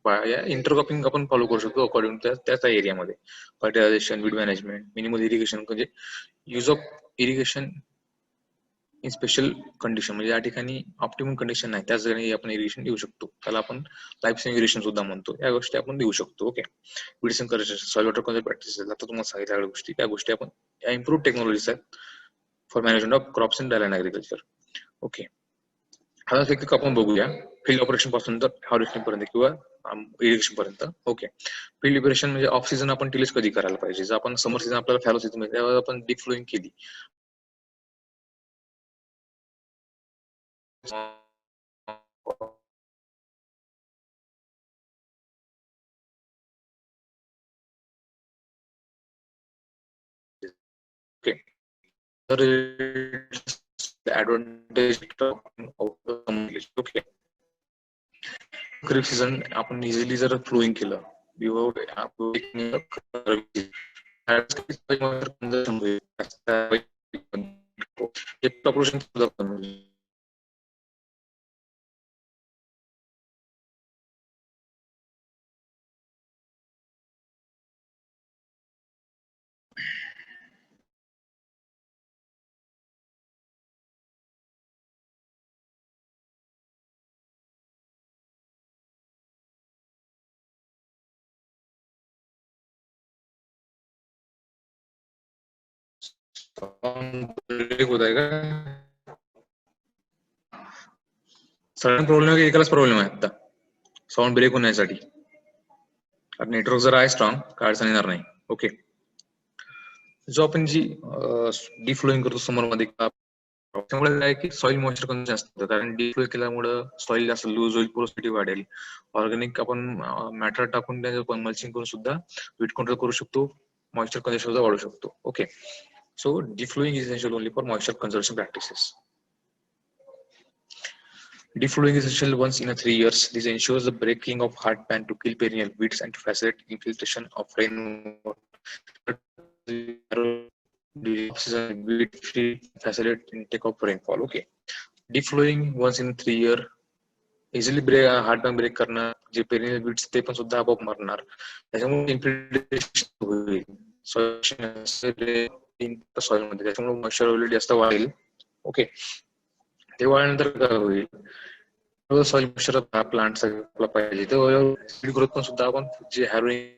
S1: या इंटरक्रॉपिंग आपण फॉलो करू शकतो अकॉर्डिंग टू त्या एरियामध्ये. Fertilization, weed management, minimal irrigation म्हणजे use of irrigation in special condition म्हणजे या ठिकाणी ऑप्टिमम कंडिशन नाही त्याच ठिकाणी आपण इरिगेशन देऊ शकतो. त्याला आपण लाईफ सेव्हिंग इरिगेशन सुद्धा म्हणतो. या गोष्टी आपण देऊ शकतो. ओके, विडसन correction, soil water conserve practices, आता तुम्हाला सांगितल्या गोष्टी त्या गोष्टी आपण या इम्प्रूव्ह टेक्नॉलॉजीज आहेत for management of crops in dryland agriculture. Okay, आता एक आपण बघूया फील्ड ऑपरेशन पासून तर हार्वेस्टिंग पर्यंत किंवा इरिगेशन पर्यंत. ओके, फील्ड ऑपरेशन म्हणजे ऑफ सीझन आपण टिलेज कधी करायला पाहिजे. जर आपण समर सीझन आपल्याला फॅलो सीझन मध्ये त्यावेळेस आपण डीप फ्लोइंग केली ओके तर ऍडव्हान्टेज ओके खरीप सीझन आपण इझिली जर फ्लोइंग केलं होत आहे का सडन प्रॉब्लेम आहे की एकालाच प्रॉब्लेम आहे आता साऊंड ब्रेक होण्यासाठी. नेटवर्क जर आहे स्ट्रॉंग काय अडचण येणार नाही. ओके, जो आपण जी डिफ्लोइंग करतो समर मध्ये त्यामुळे काय की सॉइल मॉइश्चर कमी जास्त कारण डिफ्लोइंग केल्यामुळे सॉइल जास्त लूज होईल, पोरोसिटी वाढेल. ऑर्गॅनिक आपण मॅटर टाकून त्याचं मल्चिंग करून सुद्धा वीट कंट्रोल करू शकतो, मॉइश्चर कंडिशन सुद्धा वाढवू शकतो. Okay, so deflowing is essential only for moisture conservation practices. Deflowing is essential once in 3 years. This ensures the breaking of hard pan to kill perennial weeds and to facilitate infiltration of rainwater. Weed free facilitate intake of rainfall. Okay, deflowing once in 3 year easily break hard pan break करणं जे perennial weeds ते पण सुद्धा आपोआप मरणार त्याच्यामुळे infiltration होईल. Soil मध्ये, त्याच्यामुळे मॉइश्चर अवेलेबिलिटी जास्त वाढेल. ओके, ते वाढल्यानंतर काय होईल, सॉइल मॉइश्चर प्लांट आपला पाहिजे तर ग्रोथ पण सुद्धा आपण जे हॅरोइंग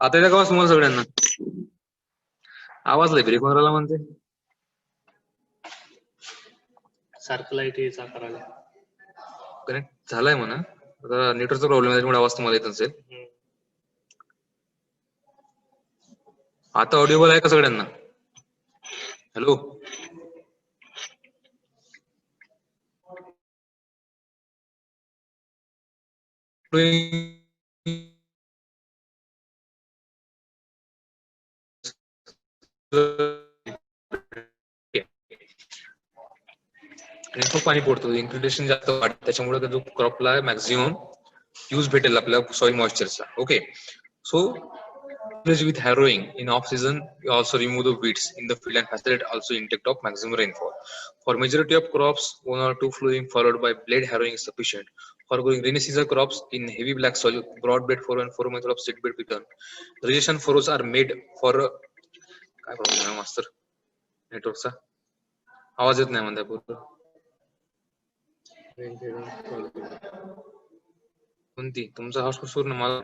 S1: आता येतं का तुम्हाला सगळ्यांना? आवाज लय ब्रेक मारायला म्हणते.
S3: सारखं लाईट यायचा करायला
S1: कनेक्ट झालाय म्हणा, आता नेटवर्कचा प्रॉब्लेम आहे त्यामुळे आवाज तुम्हाला येत नसेल. आता ऑडिओबल आहे का सगळ्यांना? हॅलो, पाणी पडतो, इन्क्रिडेशन जास्त वाढत, त्याच्यामुळे जो क्रॉपला मॅक्झिमम यूज भेटेल आपल्या सॉइल मॉइश्चरचा. Okay, so with harrowing in off season, we also remove the weeds in the field and facilitate also intake of maximum rainfall. For majority of crops, 1 or 2 flowing followed by blade harrowing is sufficient. For growing rainy season crops in heavy black soil, broad bed furrow and 4 method of seed bed pattern. Irrigation furrows are made for काय problem आहे master नेटवर्कचा? आवाज येत नाही म्हणताय पूर्ण. कोणती तुमचा हॉस्पिटल पूर्ण मला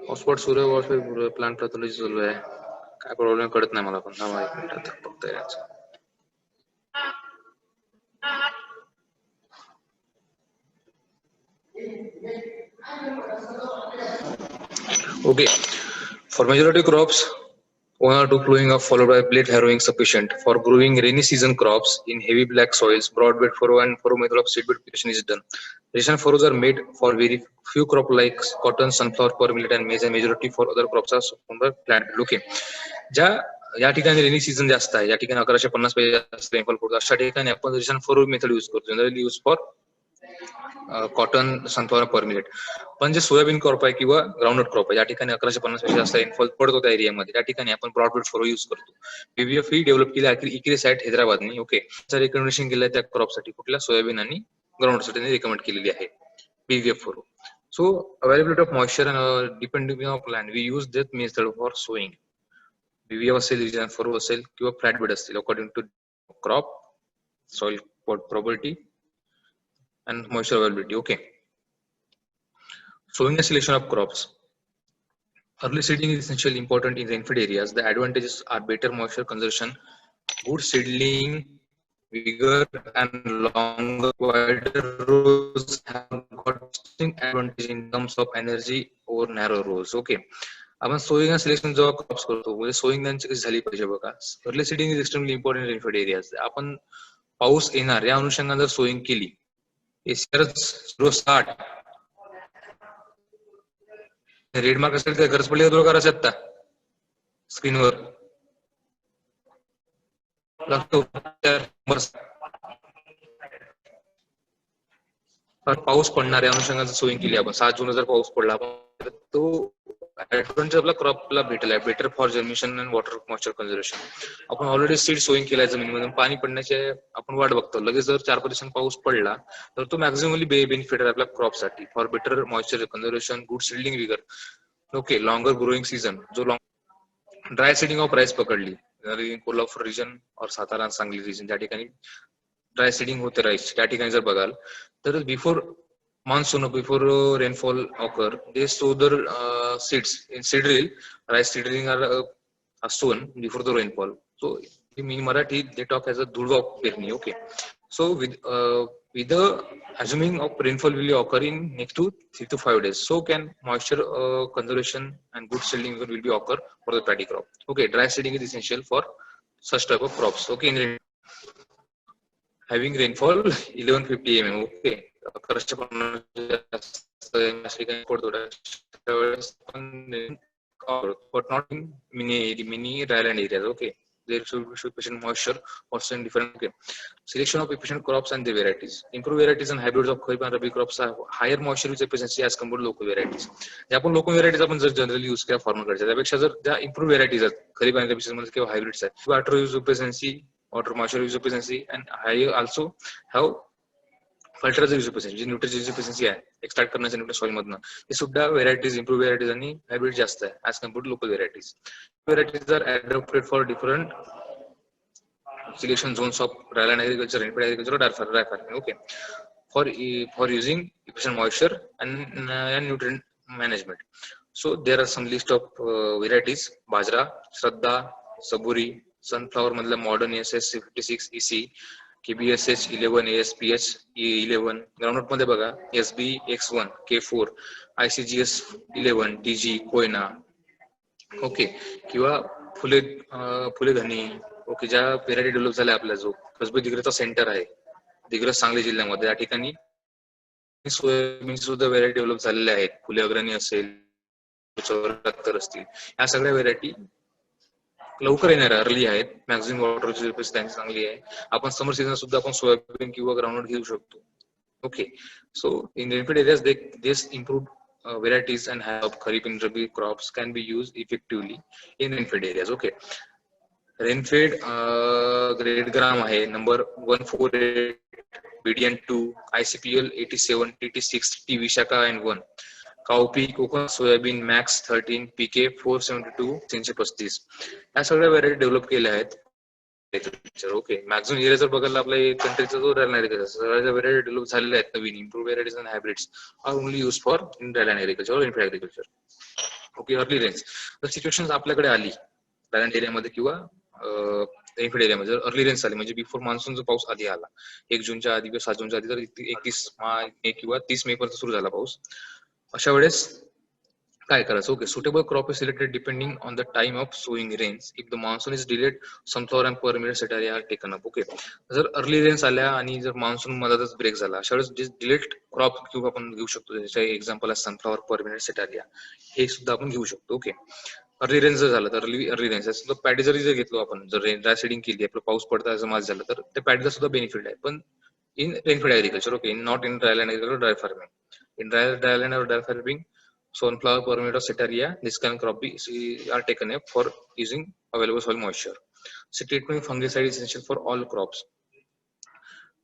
S1: हॉटस्पॉट सूर्य प्लांट पॅथॉलॉजी चालू आहे, काय प्रॉब्लेम कळत नाही मला पण. थांबा एक मिनिट बघता यायचं. Okay, for majority crops, 1 or 2 plowing are followed by blade harrowing sufficient. For growing rainy season crops in heavy black soils, broad bed furrow and furrow method of seed bed preparation is done. Irrigation furrows are made for very few crop like cotton, sunflower, pearl millet and maize, and majority for other crops are from the plant. Okay, ज्या या ठिकाणी rainy season जास्त आहे, या ठिकाणी 1150 पेक्षा जास्त rainfall पडतो, अशा ठिकाणी आपण इरिगेशन फरो मेथड यूज करतो, generally use for cotton, sunflower, pearl millet. पण जे सोयाबीन क्रॉप आहे किंवा ग्राउंडनट क्रॉप आहे, या ठिकाणी 1150 पेक्षा जास्त रेनफॉल पडतो त्या एरियामध्ये, त्या ठिकाणी आपण ब्रॉडबेड फरो यूज करतो. पीव्हीएफ ही डेव्हलप केली इक्री साईट हैदराबादनी. ओके, रिकमेंडेशन केलं त्या क्रॉपसाठी, कुठल्या सोयाबीन आणि ग्राउंडसाठी रिकमेंड केलेली आहे पीव्हीएफ furrow. So availability of moisture and depending on land, we use that method for sowing. PVF असेल, irrigation furrow असेल किंवा flat bed असेल, according to crop, soil property and moisture availability. Okay. Sowing and selection of crops. Early seeding is essentially important in rainfed areas. The advantages are better moisture conservation, good seedling, bigger and longer, wider rows have got distinct advantage in terms of energy over narrow rows. Okay, आपण sowing आणि selection जेव्हा crops करतो, म्हणजे sowing त्यांची कशी झाली पाहिजे बघा. Early seeding is extremely important in rainfed areas. आपण पाऊस येणार या अनुषंगाने जर सोईंग केली, रेड मार्क असेल तर गरज पडली तर करायचं आता स्क्रीनवर लागतो. पाऊस पडणार या अनुषंगाने सोईंग केली आपण, 7 जून जर पाऊस पडला आपण, तो ऍडव्हान्टेज आपला क्रॉपला भेटला better for germination and water moisture conservation. आपण ऑलरेडी सीड सोईंग केलाय जमिनीमध्ये, पाणी पडण्याचे आपण वाट बघतो. लगेच जर 4-5 दिवसांनी पाऊस पडला तर तो मॅक्झिमली बेनिफिट आहे आपल्या क्रॉपसाठी. For better moisture conservation, good seedling vigour. Okay, longer growing season. जो ड्राय सीडिंग ऑफ राईस पकडली कोल्हापूर रिजन और सातारा आणि सांगली रिजन, त्या ठिकाणी ड्राय सीडिंग होते राईस. त्या ठिकाणी जर बघाल तर before monsoon, before rainfall occur, they sow their seeds in seed drill. Rice seed drilling are sown before the rainfall. So in Marathi they talk as a dhulva perni. Okay, so with the assuming of rainfall will occur in next to 3 to 5 days, so can moisture conservation and good seedling will be occur for the paddy crop. Okay, dry seeding is essential for such type of crops. Okay, in having rainfall 1150 mm. Okay, अकराशे पन्नास but not in mini dryland areas. Okay, there should be sufficient moisture also in different. Okay, selection of efficient crops and the varieties. Improved varieties and hybrids of kharif and rabi crops have higher moisture use efficiency as compared to local varieties. ज्या आपण local varieties आपण जर generally use केल्या फार्मरकडच्या, त्यापेक्षा जर त्या improve varieties आहेत खरीप आणि रबी सीझन मध्ये किंवा हायब्रिड्स आहेत, water use efficiency, water moisture use efficiency, and high also have fertiliser use efficiency, जी न्यूट्रिशन यूज एफिशियन्सी आहे एक्सट्रॅक्ट करण्याच्या न्यूट्रिशन सॉइल मधनं, ते सुद्धा व्हेरायटीज इम्प्रूव्ह व्हेरायटीज आणि हायब्रिड जास्त आहे as compared to local varieties. Varieties are adopted for different selection zones of dryland agriculture, rainfed agriculture, or dry farming. Okay, for using efficient moisture and nutrient management. So there are some list of varieties: Bajra, Shraddha, Saburi, sunflower मधलं modern SS 56 EC, KBSH 11, ASPH E11. Groundnut मध्ये बघा SB X1, K4, ICGS 11, TG, Koyna. Okay, किंवा फुले धनी. Okay, ज्या variety develop झाल्या आपल्या जो कसबे दिग्रजचा centre आहे, दिग्रज सांगली जिल्ह्यामध्ये, या ठिकाणी सोयाबीन सुद्धा व्हेरायटी डेव्हलप झालेल्या आहेत. फुले अग्रणी असेल, 74 असतील, या सगळ्या व्हेरायटी लवकर येणाऱ्या अर्ली आहेत. मॅक्झिमम वॉटर त्यांची चांगली आहे. आपण समर सीझन सुद्धा आपण सोयाबीन किंवा ग्राउंडनट घेऊ शकतो. Okay, so in rainfed areas this improved varieties and have kharif and rabi crops can be used effectively in rainfed areas. Okay, rainfed grade gram आहे number 148, BDN 2, ICPL 87, TT6, T Vishaka and 1, cowpea, Konkan soybean max 13, PK 472, 335, या सगळ्या variety develop केल्या आहेत. Okay, maximum area जर बघायला आपल्या कंट्रीचा जो ड्रायलँड एग्रीकल्चर, सगळ्या व्हेरायटी डेव्हलप झालेल्या आहेत नवीन. Improve varieties and hybrids are only use for in dryland agriculture और infra agriculture. Okay, early range जर सिच्युएशन आपल्याकडे आली ड्रायलँड एरियामध्ये किंवा रेनफेड एरियामध्ये, जर अर्ली रेंज आली म्हणजे बिफोर मान्सून जो पाऊस आधी आला 1 जूनच्या आधी किंवा 7 जूनच्या आधी, तर 31 मे किंवा 30 मे पर्यंत सुरू झाला पाऊस, अशा वेळेस काय करायचं? Okay, suitable crop is selected depending on the time of sowing rains. If the monsoon is delayed, sunflower and pearl millet setaria are taken up. Okay, जर अर्ली रेन्स आल्या आणि जर मान्सून मधातच ब्रेक झाला, अशा वेळेस डिलेड क्रॉप किंवा आपण घेऊ शकतो. त्याचे एक्झाम्पल आहे सनफ्लॉवर, परमिट सेटारिया, हे सुद्धा आपण घेऊ शकतो. ओके, अर्ली रेंज जर झालं तर अर्ली रेंज पॅडी जरी जर घेतलो आपण, जर ड्राय सीडिंग केली, आपलं पाऊस पडता जर माझ झालं, तर त्या पॅडीला सुद्धा बेनिफिट आहे, पण in rainfed agriculture. Okay, not in dryland agriculture, dry farming. In dryland और dry farming, sunflower, permit or setaria, this kind of crop are taken up for using available soil moisture. So treatment fungicide is essential for all crops.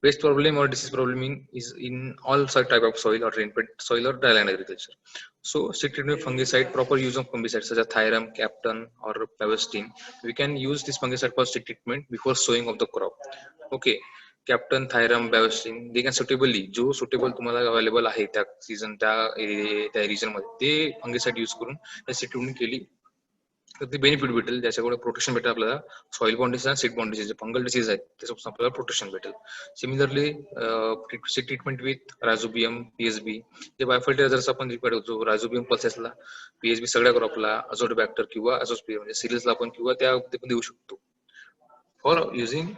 S1: Pest problem or disease problem is in all such type of soil or rainfed soil or dryland agriculture. So treatment fungicide, proper use of fungicide such as Thyram, Captain or Pavestine. We can use this fungicide for seed treatment before sowing of the crop. Okay, captan, thiram, Bavistin, they can suitably, जो suitable तुम्हाला available आहे त्या season त्या region मध्ये, ते fungicide use करून त्याची treatment केली तर ते बेनिफिट भेटेल. त्याच्याकडे प्रोटेक्शन भेटेल आपल्याला सॉइल बॉर्न डिसीज आणि seed born disease, fungal disease आहेत त्याच्यापासून आपल्याला प्रोटेक्शन भेटेल. Similarly seed treatment with rhizobium, PSB, जे बायोफर्टिलायझर्स आपण रिक्वायर्ड होतो, रायझोबियम पल्सेसला, PSB सगळ्या क्रॉपला, अझोटोबॅक्टर किंवा अझोस्पियर म्हणजे सिरियसला आपण किंवा त्या पण देऊ शकतो. For using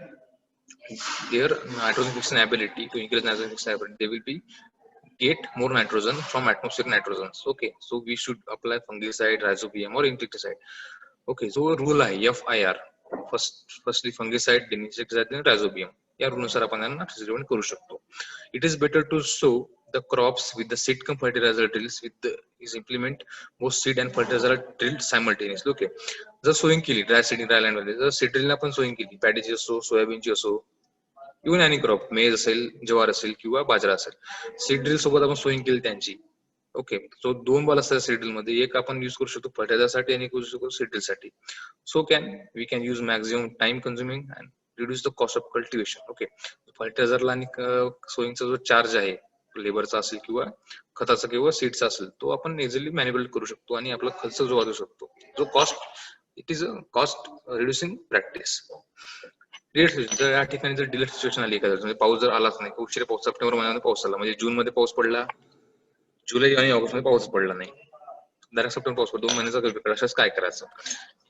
S1: their nitrogen fixing ability, to increase nitrogen fixing ability, they will be get more nitrogen from atmospheric nitrogens. Okay, so we should apply fungicide, rhizobium or insecticide. Okay, so rule आहे FIR, firstly fungicide, then insecticide, then rhizobium. या रूलनुसार आपण यांना treatment करू शकतो. It is better to sow the crops with the seed cum fertilizer drills with the is implement most seed and fertilizer are drilled simultaneously. Okay, जर sowing केली dry seeding dry land मध्ये, जर seed ड्रिलने आपण sowing केली पॅडीची असो, सोयाबीनची असो, even any crop, मेज असेल, ज्वार असेल किंवा बाजरा असेल, सीड ड्रिल सोबत आपण सोईंग केली त्यांची. ओके, सो 2 बॉल असतात सीड ड्रिल मध्ये, एक आपण युज करू शकतो फर्टिलायझर साठी आणि एक यूज करू सीड ड्रिल साठी. So we can use maximum time consuming and reduce the cost of cultivation. Okay, फर्टिलायझरला आणि सोईंगचा जो चार्ज आहे लेबरचा असेल किंवा खताचा किंवा सीडचा असेल, तो आपण इझिली मॅन्युप्युलेट करू शकतो आणि आपला खर्च जो वाचू शकतो. जो cost, it is a cost reducing practice. जर या ठिकाणी जर डिलेट सिच्युएशन आली एखाद्या म्हणजे पाऊस जर आलाच नाही, उशिरा पाऊस, सप्टेंबर महिन्यामध्ये पाऊस आला, म्हणजे जून मध्ये पाऊस पडला, जुलै आणि ऑगस्ट मध्ये पाऊस पडला नाही, डायरेक्ट सप्टेंबर पाऊस पडला, 2 महिन्याचा गैरप्रकार, अशाच काय करायचं.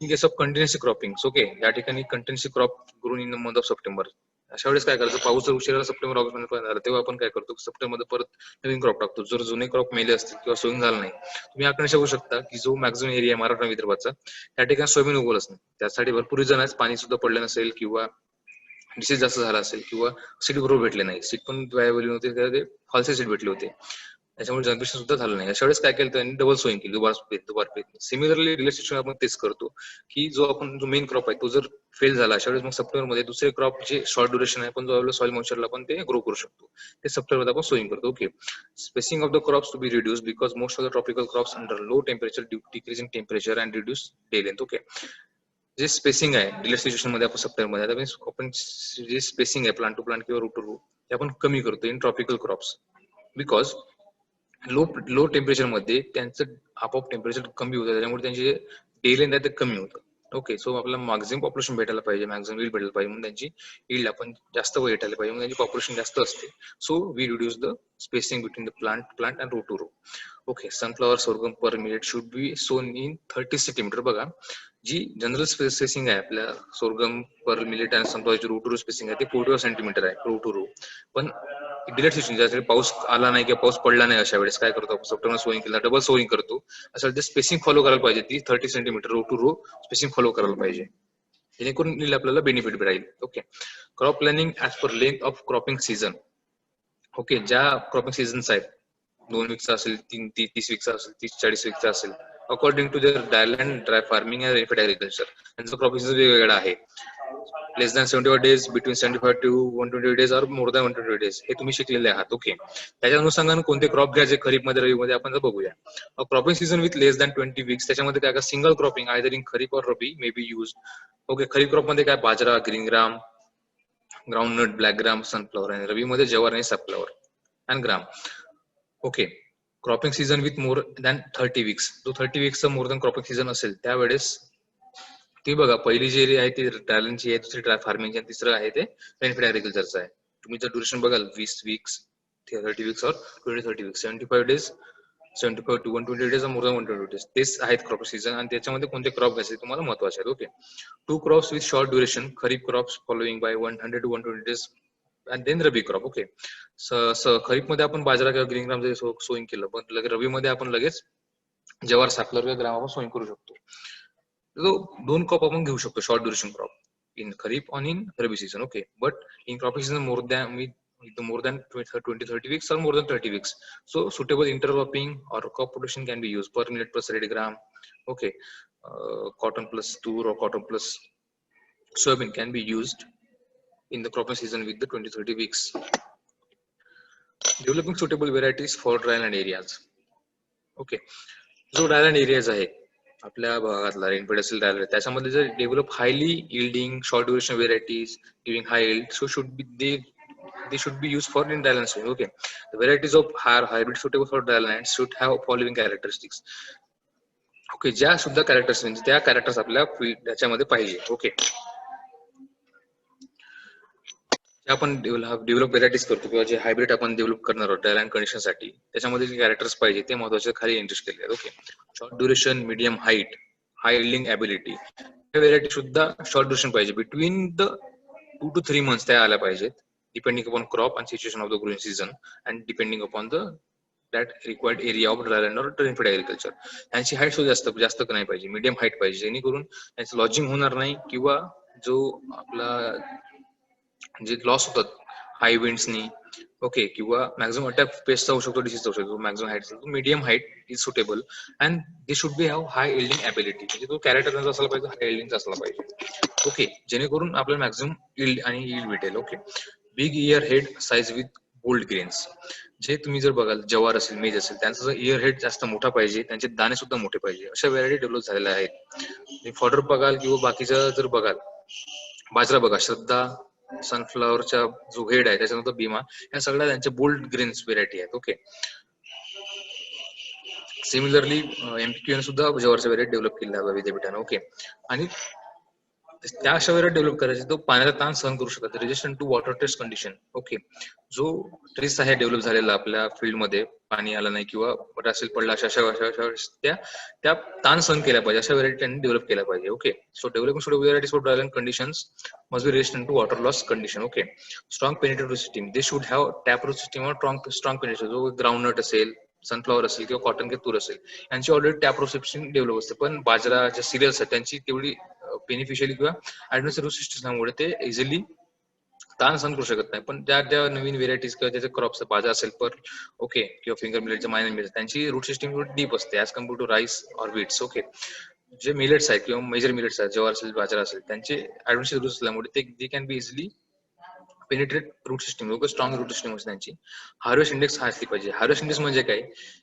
S1: In case of continuous cropping, okay, या ठिकाणी continuous crop grown in the month of September, अशा वेळेस काय करायचं, पाऊस जर उशिरा सप्टेंबर ऑगस्ट मध्ये झाला तेव्हा आपण काय करतो, सप्टेंबर मध्ये परत नवीन क्रॉप टाकतो. जर जुने क्रॉप मेले असतील किंवा सोईंग झालं नाही, तुम्ही याकडे बघू शकता की जो मॅक्झिमम एरिया मराठवाडा विदर्भाचा, त्या ठिकाणी सोयाबीन उगवलंच नाही. त्यासाठी भरपूर रिझन आहे, पाणी सुद्धा पडलं नसेल किंवा डिसीज जास्त झाला असेल किंवा सीड ग्रो भेटले नाही, सीड पण वायबल होते, ते फॉल्से सीड भेटले होते, त्याच्यामुळे जनरेशन सुद्धा झालं नाही. अशा वेळेस काय केलं त्यांनी, डबल सोईंग केली, दुबार पेरणी. सिमिलरली रिलेशन आपण तेच करतो की जो आपण जो मेन क्रॉप आहे तो जर फेल झाला, अशा वेळेस मग सप्टेंबर मध्ये दुसरे क्रॉप जे शॉर्ट ड्युरेशन आहे पण जो सॉइल मॉइश्चरला आपण ते ग्रो करू शकतो, ते सप्टेंबर मध्ये आपण सोईंग करतो. Okay, spacing of the crops to be reduce because most of the tropical crops under low temperature due decreasing temperature and reduce day length. Okay, जे स्पेसिंग आहे डिलेट सिच्युएशन मध्ये आपण सप्टेंबर मध्ये, आपण जे स्पेसिंग आहे plant to plant किंवा root to root, ते आपण कमी करतो in tropical crops, because low temperature मध्ये त्यांचं आपोआप टेम्परेचर कमी होतं, त्याच्यामुळे त्यांचे डे लेंथ आहे ते कमी होतं. ओके, सो आपल्याला मॅक्झिमम पॉप्युलेशन भेटायला पाहिजे, मॅक्झिमम यील्ड भेटायला पाहिजे, म्हणून त्यांची यील्ड आपण जास्त भेटायला पाहिजे, म्हणून त्यांची पॉप्युलेशन जास्त असते. So we reduce the spacing between the plant and root to root. Okay, sunflower sorghum per minute should be sown in 30 centimetre. बघा, जी जनरल स्पेसिंग आहे आपल्या सोरगम पर मिनिट आणि सनफ्लॉवरची रूट टू रूट स्पेसिंग आहे ते 40 centimetre आहे route to route. पण delete situation ज्यासाठी पाऊस आला नाही किंवा पाऊस पडला नाही, अशा वेळेस काय करतो, सप्टेंबर सोईंग केला, डबल सोईंग करतो. अशा वेळेस स्पेसिंग फॉलो करायला पाहिजे, ती 30 centimetre row to row spacing follow करायला पाहिजे, जेणेकरून आपल्याला बेनिफिट राहील. Okay, crop planning as per length of cropping season. Okay, ज्या क्रॉपिंग सीझन्स आहेत, 2 वीकचा असेल, 30 वीकचा असेल, 30-40 वीकचा असेल, according to their dryland, dry farming and rainfed agriculture, त्यांचं क्रॉपिंग सीझन वेगवेगळा आहे. Less than 75 days, between 75 to 120 days और मोर दॅन 120 डेज, हे तुम्ही शिकलेले आहात. ओके, त्याच्या अनुषंगाने कोणते क्रॉप घ्यायचे खरीप मध्ये, रबी मध्ये, आपण बघूया. Cropping season with less than 20 weeks, त्याच्यामध्ये काय single cropping either in kharif और rabi may be use. Okay, kharif crop मध्ये काय bajra, green gram, groundnut, black gram, sunflower, आणि रबी मध्ये जवार आणि sunflower and gram. Okay, cropping season with more than 30 weeks, जो 30 वीक्सचा मोर दॅन क्रॉपिंग सीझन असेल त्यावेळेस ती बघा, पहिली जी एरिया आहे ती ड्रायलँडची आहे, दुसरी ड्राय फार्मिंगची, आणि तिसरं आहे ते रेनफेड ऍग्रिकल्चरचं आहे. तुम्ही जर ड्युरेशन बघाल 20 वीक्स, 30 वीक्स और 20-30 weeks, 75 days, 75 to 120 days, more than 120 days, तेच आहेत क्रॉप सीझन. आणि त्याच्यामध्ये कोणते क्रॉप घ्यायचे तुम्हाला महत्वाचे आहेत. Okay, 2 crops with short duration, kharif crops following by 100 to 120 days and then rabi crop. Okay, kharif मध्ये आपण बाजरा किंवा ग्रीन ग्राम सोईंग केलं, पण रबी मध्ये आपण लगेच जवार, सापलर किंवा ग्राम आपण सोईंग करू शकतो. 2 क्रॉप आपण घेऊ शकतो, शॉर्ट ड्युरेशन क्रॉप इन खरीप आणि in rabi season. Okay, but in cropping season more than 20-30 weeks or more than 30 weeks. So suitable intercropping or crop rotation can be used per minute plus radigram. Okay, cotton plus tur or cotton plus soybean can be used in the cropping season with the 20-30 weeks. Developing suitable varieties for dryland areas. Okay, जो dryland areas आहे आपल्या भागातला, rainfed असेल dryland, त्याच्यामध्ये जर develop highly yielding short duration varieties giving high yield, so should be they should be used for in dryland soil. Okay, the varieties of hybrid suitable for dryland should have following characteristics. Okay, ज्या सुद्धा characters म्हणजे त्या characters आपल्या त्याच्यामध्ये पाहिजे. Okay, आपण develop varieties करतो किंवा जे हायब्रिड आपण डेव्हलप करणार आहोत ड्रायलँड कंडिशन साठी, त्याच्यामध्ये जे कॅरेक्टर्स पाहिजे ते महत्वाचे खाली इंट्रेस्ट केले आहेत. Okay, short duration, medium height, high yielding ability, त्या व्हेरायटी सुद्धा शॉर्ट ड्युरेशन पाहिजे, बिटवीन द 2 to 3 months त्या आल्या पाहिजेत, depending upon crop and situation of the growing season and depending upon that required area of dryland or rainfed agriculture. त्यांची height सुद्धा जास्त नाही पाहिजे, मीडियम हाईट पाहिजे, जेणेकरून त्यांचं लॉजिंग होणार नाही किंवा जो आपला जे लॉस होतात हाय विंड्सनी, ओके, किंवा मॅक्झिमम अटॅक पेस्ट जाऊ शकतो, डिसीज जाऊ शकतो. Maximum height medium height is suitable and they should be have high yielding ability, म्हणजे तो कॅरेक्टर असला पाहिजे, हाय इल्डिंग असला पाहिजे. ओके, जेणेकरून आपल्याला मॅक्झिमम इल्ड आणि इल्ड भेटेल. Okay, big ear head size with bold grains, जे तुम्ही जर बघाल जवार असेल, मेज असेल, त्यांचा जर इयर हेड जास्त मोठा पाहिजे, त्यांचे दाणे सुद्धा मोठे पाहिजे, अशा व्हरायटी डेव्हलप झालेल्या आहेत. फॉडर बघाल किंवा बाकीचं जर बघाल, बाजरा बघा, श्रद्धा, सनफ्लॉवरचा जो हेड आहे त्याच्यानंतर भीमा, या सगळ्या त्यांच्या बोल्ड ग्रेन्स व्हेरायटी आहेत. ओके, सिमिलरली एमपीक्यूएन सुद्धा जवारच्या व्हेरायटी डेव्हलप केलेल्या आहे विद्यापीठाने. ओके, आणि त्या अशा व्हेरायटी डेव्हलप करायचे तो पाण्याचा ताण सहन करू शकतात, resistant to water test condition. Okay, जो ट्रेस आहे डेव्हलप झालेला आपल्या फील्डमध्ये, पाणी आलं नाही किंवा असेल पडला, अशा त्या त्या ताण सहन केल्या पाहिजे, अशा व्हेरायटी त्यांनी डेव्हलप केल्या पाहिजे. Okay, so development varieties for dryland conditions must be resistant to water loss condition. Okay, strong penetrative system, they should have tap root system और स्ट्रॉंग पेनिट्रेटिव्ह, जो ग्राउंडनट असेल, सनफ्लॉवर असेल किंवा कॉटन के तूर असेल, यांची already tap root system develop असते. पण बाजरा, ज्या सिरियल्स आहेत, त्यांची तेवढी बेनिफिशियली किंवा ऍडव्हान्स सिस्टममुळे ते इझिली ताण सहन करू शकत नाही. पण ज्या नवीन व्हेरायटीज किंवा त्याचे क्रॉप्स, बाजरा असेल पर, ओके, किंवा फिंगर मिलेटचे, मायनर मिलेट, त्यांची रूट सिस्टीम डीप असते as compare to rice or wheats. Okay, जे मिलेट्स आहेत किंवा मेजर मिलेट्स आहेत, ज्वार असेल, बाजरा असेल, त्यांचे ऍडव्हान्स रूट असल्यामुळे ते can be easily penetrate root system, strong root system असते त्यांची. हार्वेस्ट इंडेक्स हा असली पाहिजे. हार्वेस्ट इंडेक्स म्हणजे काय,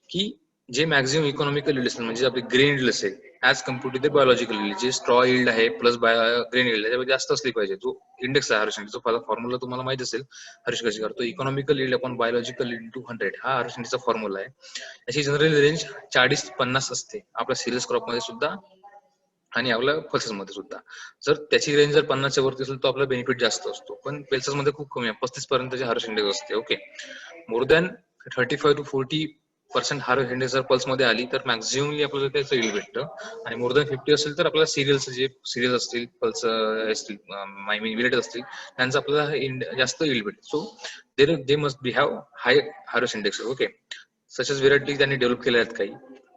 S1: की जे मॅक्झिमम इकॉनॉमिकल इल्ड असेल, म्हणजे आपली ग्रेन इल्ड असेल as compare to the biological yield, जे स्ट्रॉ इल्ड आहे प्लस ग्रेन इल्ड आहे जास्त असली पाहिजे. जो इंडेक्स आहे हार्वेस्ट इंडेक्सचा फॉर्म्युला तुम्हाला माहित असेल, हर्ष कशी करतो, economical yield upon biological yield to 100, हा हार्वेस्ट इंडेक्सचा फॉर्म्युला आहे. याची जनरल रेंज 40-50 असते आपल्या सिरियस क्रॉप मध्ये सुद्धा आणि आपल्या पल्सेस मध्ये सुद्धा. जर त्याची रेंज जर 50च्या वरती असेल तर आपला बेनिफिट जास्त असतो, पण पल्सेस मध्ये खूप कमी आहे, 35 पर्यंतचे हार्वेस्ट इंडेक्स असते. Okay, more than 35 to 40% harvest index जर पल्स मध्ये आली तर मॅक्झिममली आपल्याला त्याचं इल्ड भेटतं, आणि मोर दॅन 50 असेल तर आपल्याला सिरियल्स असतील, पल्स असतील, आय मीन विलेट असतील, त्यांचा आपल्याला जास्त इल्ड भेटतो. So they must be have high harvest index. Okay, such as variety त्यांनी डेव्हलप केल्या आहेत काही.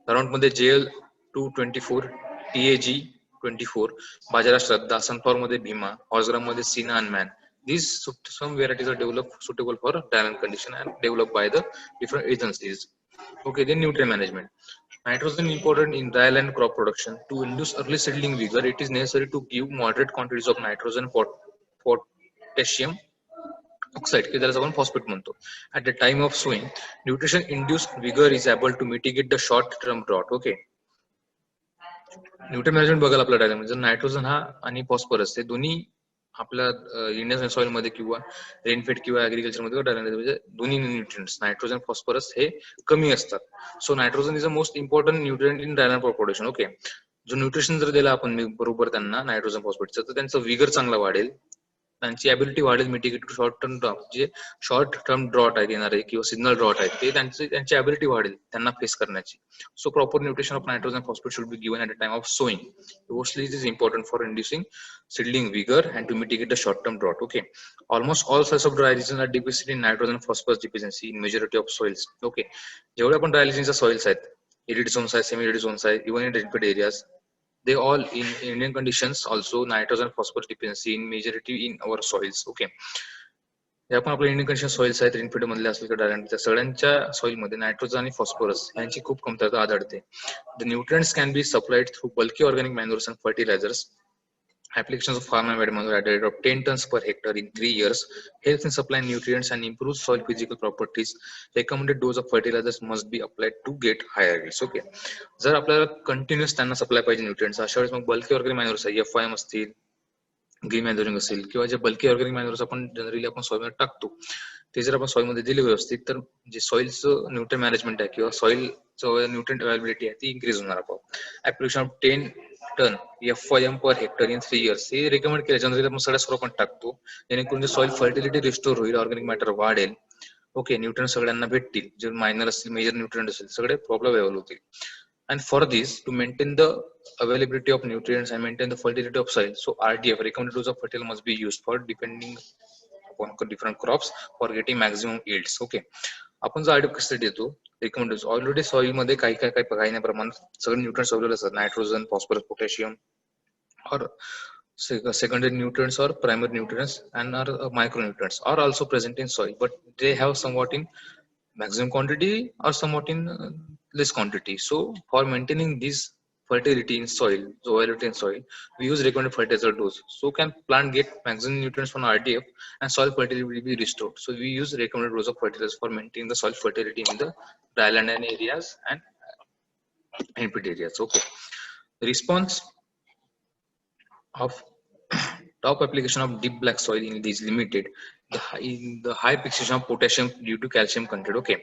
S1: राऊंड मध्ये JL 224, TAG 24, बाजरा श्रद्धा, सनफ्लॉवर मध्ये भीमा, हॉर्सग्राम मध्ये सीना and मॅन. These some varieties are developed suitable for dryland condition and developed by the different agencies. Okay, then nutrient management. Nitrogen important in dryland crop production. To induce early seedling vigor, it is necessary to give moderate quantities of nitrogen, potassium oxide, की त्याला आपण phosphate म्हणतो. At the time of sowing, nutrition induced vigor is able to mitigate the short term drought. Okay, nutrient management बघाल आपल्या diagram, जर nitrogen हा आणि phosphorus हे दोन्ही आपल्या इंडियन सॉइल मध्ये किंवा रेनफेड किंवा ऍग्रिकल्चर मध्ये म्हणजे दोन्ही न्यूट्रिएंट्स नायट्रोजन फॉस्फरस हे कमी असतात. So nitrogen is a most important nutrient in dryland crop production. Okay, जो न्यूट्रिशन जर दिला आपण बरोबर त्यांना नायट्रोजन फॉस्फेटचं, तर त्यांचं विगर चांगला वाढेल, त्यांची ॲबिलिटी वाढेल mitigate to short term drought, जे शॉर्ट टर्म ड्रॉट आहेत येणारे किंवा सिग्नल ड्रॉट आहेत ते त्यांची ॲबिलिटी वाढेल त्यांना फेस करण्याची. So proper nutrition of nitrogen phosphate should be given at the time of sowing. Mostly it is important for inducing seedling vigor and to mitigate the short term drought. Okay, almost all soils of dry regions are deficient in nitrogen phosphorus deficiency in majority of soils. Okay, जेवढे आपण dry रिजनच्या soils आहेत, arid zones आहेत, semi arid zones आहेत, even in rainfed areas, they all in Indian conditions also nitrogen phosphorus deficiency in majority in our soils. Okay, जे आपण आपल्या Indian condition soils आहेत, rainfed मधले असतील किंवा ड्रायलँडच्या, सगळ्यांच्या सॉइल मध्ये नायट्रोजन आणि फॉस्फरस यांची खूप कमतरता आढळते. The nutrients can be supplied through bulky organic manures and fertilizers. Applications of farm and manure at the rate of 10 tons per hectare in 3 years helps in supplying nutrients and improves soil physical properties. Recommended dose of fertilizers must be applied to get higher yields. Okay, जर आपल्याला continuous त्यांना supply पाहिजे nutrients, अशा वेळेस मग bulky organic मॅन्युअर्स आहे, FIM असतील, green मॅन्युअरिंग असेल, किंवा जे बल्की ऑर्गॅनिक मॅन्युअर्स आपण जनरली आपण सॉइल मध्ये टाकतो, ते जर आपण सॉइल मध्ये दिले व्यवस्थित, तर जे सॉइलचं न्यूट्रिएंट मॅनेजमेंट आहे किंवा सॉइलचं न्यूट्रिएंट अवेलेबिलिटी आहे ती इन्क्रीज होणार आपोआप. Application of 10 ton FIM per hectare in 3 years हे रेकमेंड केलं, जनरली आपण सगळ्या स्क्रॉप टाकतो, जेणेकरून सॉइल फर्टिलिटी रिस्टोर होईल, ऑर्गॅनिक मॅटर वाढेल. ओके, न्यूट्रिएंट सगळ्यांना भेटतील, जे मायनर असतील, मेजर न्यूट्रिएंट असेल, सगळे प्रॉब्लेम अवेलेबल होतील. And for this, to maintain the availability of nutrients and maintain the fertility of soil, so RDF, recommended dose of fertilizer, must be used for depending upon different crops for getting maximum yields. Okay, आपण जो RDF कशासाठी देतो, recommended already soil मध्ये काही प्रमाणात सगळे nutrients available असतात, nitrogen, phosphorus, potassium और secondary nutrients or primary nutrients and are micronutrients are also present in soil, but they have somewhat in maximum quantity or somewhat in less quantity. So for maintaining this fertility in soil, viability in soil, we use recommended fertilizer dose. So can plant get maximum nutrients from RDF and soil fertility will be restored. So we use recommended dose of fertilizers for maintaining the soil fertility in the dryland areas and NPT areas. Okay. Response of top application of deep black soil in these limited the high fixation of potassium due to calcium content. Okay,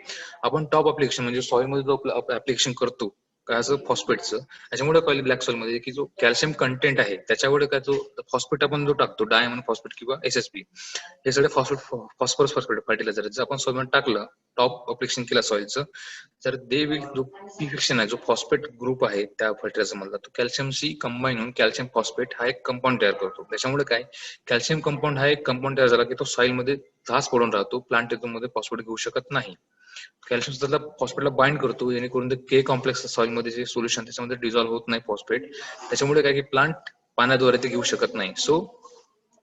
S1: आपण top application म्हणजे soil मध्ये जो application करतो काय असं फॉस्फेटचं, त्याच्यामुळे काय black soil मध्ये की जो कॅल्शियम कंटेंट आहे त्याच्यामुळे काय जो फॉस्फेट आपण जो टाकतो डायमंड फॉस्फेट किंवा SSP हे सगळे फॉस्फरस फॉस्फेट फर्टिलायझर जर आपण सॉइल मध्ये टाकलं टॉप ऍप्लिकेशन केलं सॉइलचं तर दे विल जो पी फिक्शन आहे जो फॉस्फेट ग्रुप आहे त्या फर्टिलायझर मधला तो कॅल्शियमशी कंबाईन होऊन कॅल्शियम फॉस्फेट हा एक कंपाऊंड तयार करतो. त्याच्यामुळे काय कॅल्शियम कंपाऊंड हा एक कंपाऊंड तयार झाला की तो सॉइल मध्ये झास पडून राहतो, प्लांट मध्ये फॉस्फेट घेऊ शकत नाही. कॅल्शियम त्याला फॉस्फेटला बाइंड करतो जेणेकरून ते के कॉम्प्लेक्स सॉइल मध्ये जे सोल्युशन त्याच्यामध्ये डिझॉल्व्ह होत नाही फॉस्फेट, त्याच्यामुळे काय की प्लांट पाण्याद्वारे ते घेऊ शकत नाही. सो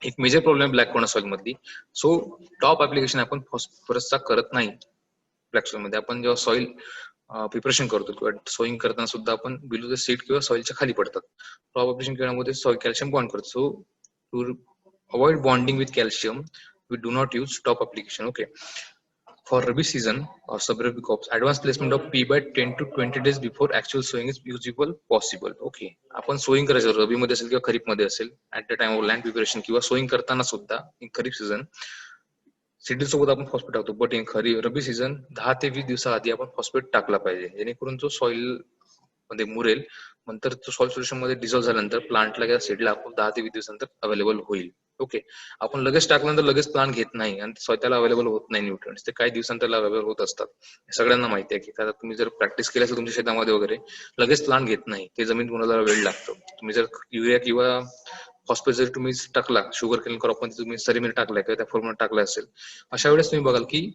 S1: एक major problem black cotton soil मधली. सो टॉप ऍप्लिकेशन आपण फॉस्फरसचा करत नाही ब्लॅक सॉइल मध्ये. आपण जेव्हा सॉइल प्रिपरेशन करतो किंवा सोईंग करताना सुद्धा आपण बिलो द सीट किंवा सॉइलच्या खाली पडतात. टॉप ऍप्लिकेशन केल्यामध्ये सॉइल कॅल्शियम बॉन्ड करतो. So to avoid bonding with calcium we do not use top application. Okay, for rabi season or sub-rabi crops, advanced placement of P by 10 to 20 days before actual sowing is usable possible. Okay, आपण sowing करायचं रबी मध्ये असेल किंवा खरीप मध्ये असेल at the time of land preparation किंवा sowing करताना सुद्धा इन खरीप सीझन सीडल सोबत आपण फॉस्फेट टाकतो, बट इन रबी सीझन 10 ते 20 दिवसाआधी आपण फॉस्फेट टाकला पाहिजे जेणेकरून जो सॉइल मध्ये मुरेल नंतर तो सॉइल सोल्युशन मध्ये डिझॉल्व्ह झाल्यानंतर प्लांटला किंवा सीडला आपण 10 ते 20 दिवसानंतर अवेलेबल होईल. ओके, आपण लगेच टाकल्यानंतर लगेच प्लांट घेत नाही आणि त्याला अवेलेबल होत नाही न्यूट्रिएंट्स, ते काही दिवसांतर अवेलेबल होत असतात. सगळ्यांना माहिती आहे की आता तुम्ही जर प्रॅक्टिस केली असेल तुमच्या शेतामध्ये वगैरे लगेच प्लांट घेत नाही, ते जमीन तुम्हाला वेळ लागतो. तुम्ही जर युरिया किंवा फॉस्फेट जर तुम्ही टाकला शुगर केन क्रॉप मध्ये तुम्ही सरीमध्ये टाकलाय किंवा त्या फॉर्ममध्ये टाकला असेल, अशा वेळेस तुम्ही बघाल की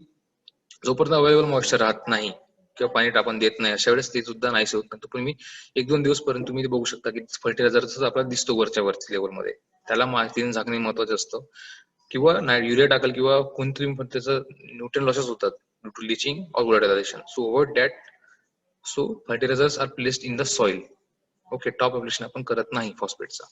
S1: जोपर्यंत अवेलेबल मॉइश्चर राहत नाही किंवा पाणी आपण देत नाही अशा वेळेस ते सुद्धा नाहीसे होत नाही. तुम्ही 1-2 दिवस पर्यंत तुम्ही बघू शकता की फर्टिलायझर आपल्याला दिसतो वरच्या वरच्या लेवलमध्ये, त्याला मातीने झाकणे महत्वाचं असतं. किंवा युरिया टाकाल किंवा कोणतरी पण त्याचं न्यूट्रिएंट लॉसेस होतात ड्यू टू लिचिंग और volatilization. So avoid that. So fertilizers are placed in the soil. Okay, top application आपण करत नाही फॉस्फेटचा.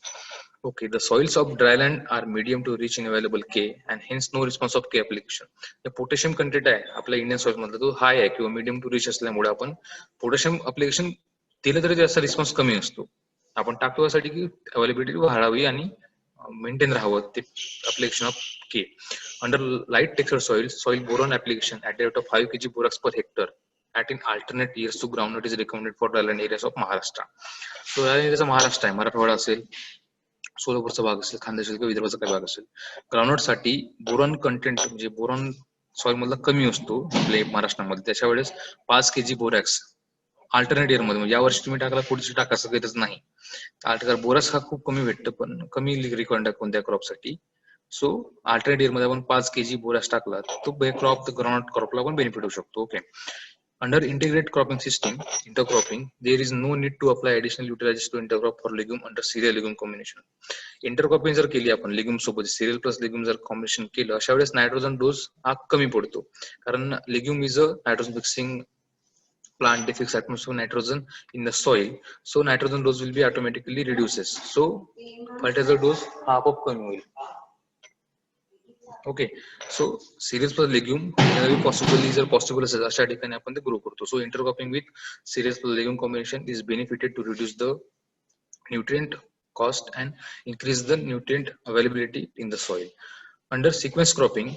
S1: Okay, the soils of dryland are medium to rich in available K and hence no response of K application. The potassium content आहे आपल्या Indian soil मधला तो हाय आहे किंवा मीडियम टू रिच असल्यामुळे आपण पोटॅशियम अप्लिकेशन दिलं तरी त्याचा रिस्पॉन्स कमी असतो. आपण टाकतो यासाठी की अवेलेबिलिटी वाढावी आणि मेंटेन राहावं ते application of K. Under light texture soil boron application at the rate of 5 kg borax per hectare at in alternate years to groundnut is recommended for dryland areas of Maharashtra. So dryland areas Maharashtra आहे, मराठवाडा असेल, सोलापूरचा भाग असेल, खानदेश किंवा विदर्भाचा काही भाग असेल, groundnut साठी बोरॉन कंटेंट म्हणजे बोरॉन सॉइल मधला कमी असतो आपल्या महाराष्ट्रामध्ये. त्याच्या वेळेस 5 kg बोरॅक्स अल्टरनेट इयर मध्ये म्हणजे यावर्षी तुम्ही टाकला पुढची टाकायचं गरज नाही. बोरॅक्स हा खूप कमी भेटतं पण कमी रिक्वायर्ड आहे कोणत्या क्रॉप साठी. सो अल्टरनेट इयर मध्ये आपण 5 kg बोरॅक्स टाकला तो क्रॉप ग्राउंडनट क्रॉपला पण बेनिफिट होऊ शकतो. Okay, under integrated cropping system intercropping there is no need to apply additional utilization to intercrop for legume under cereal legume combination. Intercropping जर केली आपण लेग्युम सोबत सिरियल प्लस लेग्युम जर कॉम्बिनेशन केलं अशा वेळेस नायट्रोजन डोस हा कमी पडतो, कारण legume is a nitrogen fixing plant defects atmosphere nitrogen in the soil, so nitrogen dose will be automatically reduces, so fertilizer dose हा आपोआप कमी होईल. Okay, so cereals plus legume जर पॉसिबल असेल अशा ठिकाणी आपण ते ग्रो करतो. So intercropping with cereals plus legume combination is benefited to reduce the nutrient cost and increase the nutrient availability in the soil. Under sequence cropping,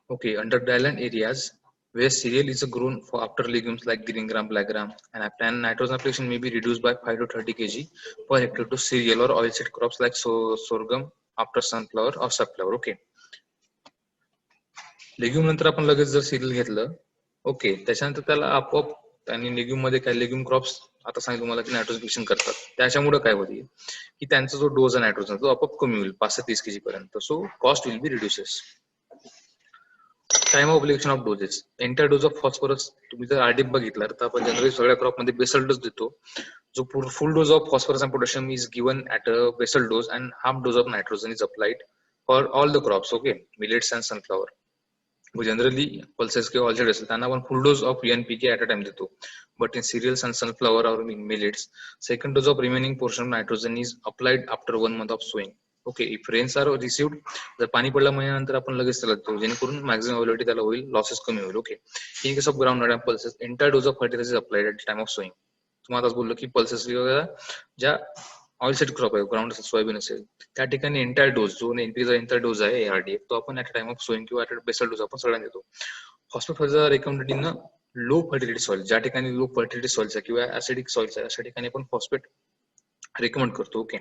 S1: okay, under dryland areas where cereal is grown for after legumes like green gram, black gram, and nitrogen application may be reduced by 5 to 30 kg per hectare to cereal or oilseed crops like sorghum after sunflower or safflower. Okay, legume नंतर आपण लगेच जर serial घेतलं, okay, त्याच्यानंतर त्याला आपोआप आणि legume मध्ये काय लेग्युम क्रॉप्स आता सांगितलं तुम्हाला की नायट्रोजन फिक्सिंग करतात, त्याच्यामुळे काय होईल की त्यांचा जो डोज आहे नायट्रोजन तो आपोआप कमी होईल 5 ते 30 kg पर्यंत. So cost will be reduces. Time of application of doses. Entire dose of phosphorus तुम्ही जर आरडीएफ बघितला तर आपण जनरली सगळ्या क्रॉप मध्ये बेसल डोस देतो. जो फुल dose of phosphorus and potassium is given at a basal dose and half dose of nitrogen is applied for all the crops, okay, millets and sunflower. Generally pulses किंवा oilseed असेल त्यांना आपण full dose of NPK at a time देतो. But in cereals and sunflower और in millets second dose of remaining portion of nitrogen is applied after 1 month of sowing. Okay, if rains are received, जर पाणी पडलं महिन्यानंतर आपण लगेच त्याला देतो जेणेकरून मॅक्सिमम अवेलेबिलिटी त्याला होईल, लॉसेस कमी होईल. Okay, in case of groundnut pulses entire dose of fertiliser is applied at time of sowing. तुम्हाला बोललो की पल्सेस ज्या ऑइल सेट क्रॉप आहे, ग्राउंड असेल, सोयाबीन असेल, त्या ठिकाणी एंटायर डोज जो एनपीचा एंटायर डोज आहे एआरडीएफ तो आपण ॲट टाइम ऑफ सोईंग किंवा ॲट बेसल डोज आपण सगळ्यांना देतो. Phosphate fertiliser recommended in low fertility soil, ज्या ठिकाणी लो फर्टिलिटी सॉइल्स आहे किंवा ऍसिडिक सॉइल्स आहे अशा ठिकाणी आपण फॉस्फेट रेकमेंड करतो. Okay,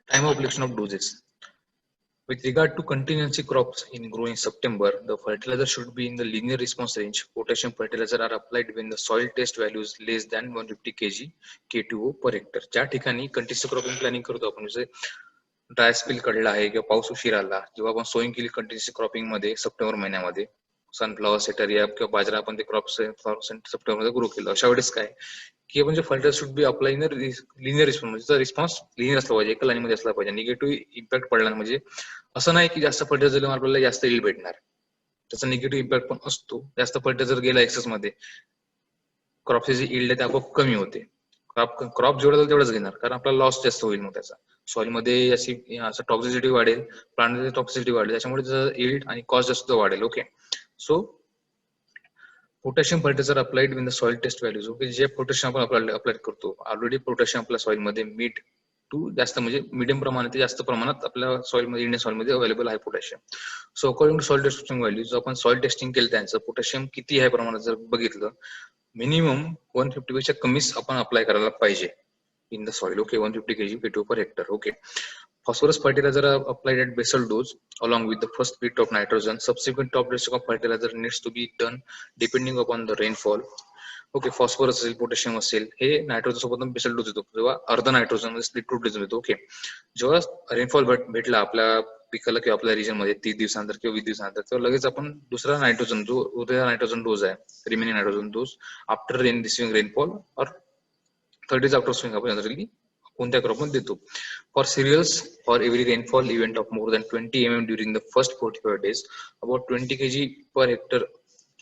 S1: time of application of doses. With regard to contingency crops in growing September, the fertilizer should be in the linear response range. Potassium fertilizer are applied when the soil test value is less than 150 kg K2O per hectare. ज्या ठिकाणी continuous cropping planning करतो आपण, जसे dry spell कडला आहे किंवा पाऊस उशीर आला किंवा आपण सोईंग केली कंटिन्युअस क्रॉपिंग मध्ये सप्टेंबर महिन्यामध्ये, सनफ्लॉवर, सेटरिया किंवा बाजरा आपण ते क्रॉप सप्टेंबर मध्ये ग्रो केलं, अशा वेळेस काय की म्हणजे fertiliser should be apply in linear response, म्हणजे रिस्पॉन्स लिनियर असला पाहिजे, एका लाईन मध्ये असला पाहिजे. निगेटिव्ह इम्पॅक्ट पडला म्हणजे असं नाही की जास्त फर्टिलायझर दिल्यामुळे आपल्याला जास्त यील्ड भेटणार, त्याचा निगेटिव्ह इम्पॅक्ट पण असतो. जास्त फर्टिलायझर गेला एक्सेस मध्ये, क्रॉपची जी यील्ड आहे ते आपोआप कमी होते. क्रॉप जेवढा तेवढाच घेणार, कारण आपला लॉस जास्त होईल. मग त्याचा सॉइल मध्ये अशी असं टॉक्सिसिटी वाढेल, प्लांट टॉक्सिसिटी वाढेल, त्याच्यामुळे यील्ड आणि कॉस्ट जास्त वाढेल. Okay, so potassium fertiliser applied when the soil test values. Okay, जे पोटॅशियम आपण अप्लाय करतो, ऑलरेडी पोटॅशियम आपल्या सॉइल मध्ये मिड टू जास्त म्हणजे मिडियम प्रमाणात जास्त प्रमाणात आपल्या सॉइल मध्ये, इंडियन सॉइल मध्ये अवेलेबल आहे potassium. So according to soil testing value, जो आपण सॉइल टेस्टिंग केलं त्यांचं पोटॅशियम किती आहे प्रमाणात जर बघितलं, मिनिमम 150 पेक्षा कमीच आपण अप्लाय करायला पाहिजे in the soil. Okay, 150 kg K2 per hectare. Okay, phosphorus fertilizer are applied at basal dose along with the first bit of nitrogen. Subsequent top dressing of fertilizer needs to be done depending upon the rainfall. Okay, phosphorus असेल, potassium असेल, हे nitrogen सोबत basal dose देतो, जेव्हा अर्ध nitrogen split dose देतो. Okay, जेव्हा rainfall भेटला आपल्या पिकाला किंवा आपल्या रिजन मध्ये 30 दिवसानंतर किंवा 20 दिवसानंतर, तेव्हा लगेच आपण दुसरा नायट्रोजन, जो उद्या नायट्रोजन डोस आहे, remaining nitrogen dose after receiving rainfall और 30 days आफ्टर स्विंग आपण जनरली कोणत्या क्रॉप मध्ये देतो. For serials, for every rainfall event of more than 20 mm during the first 45 days, about 20 kg per hectare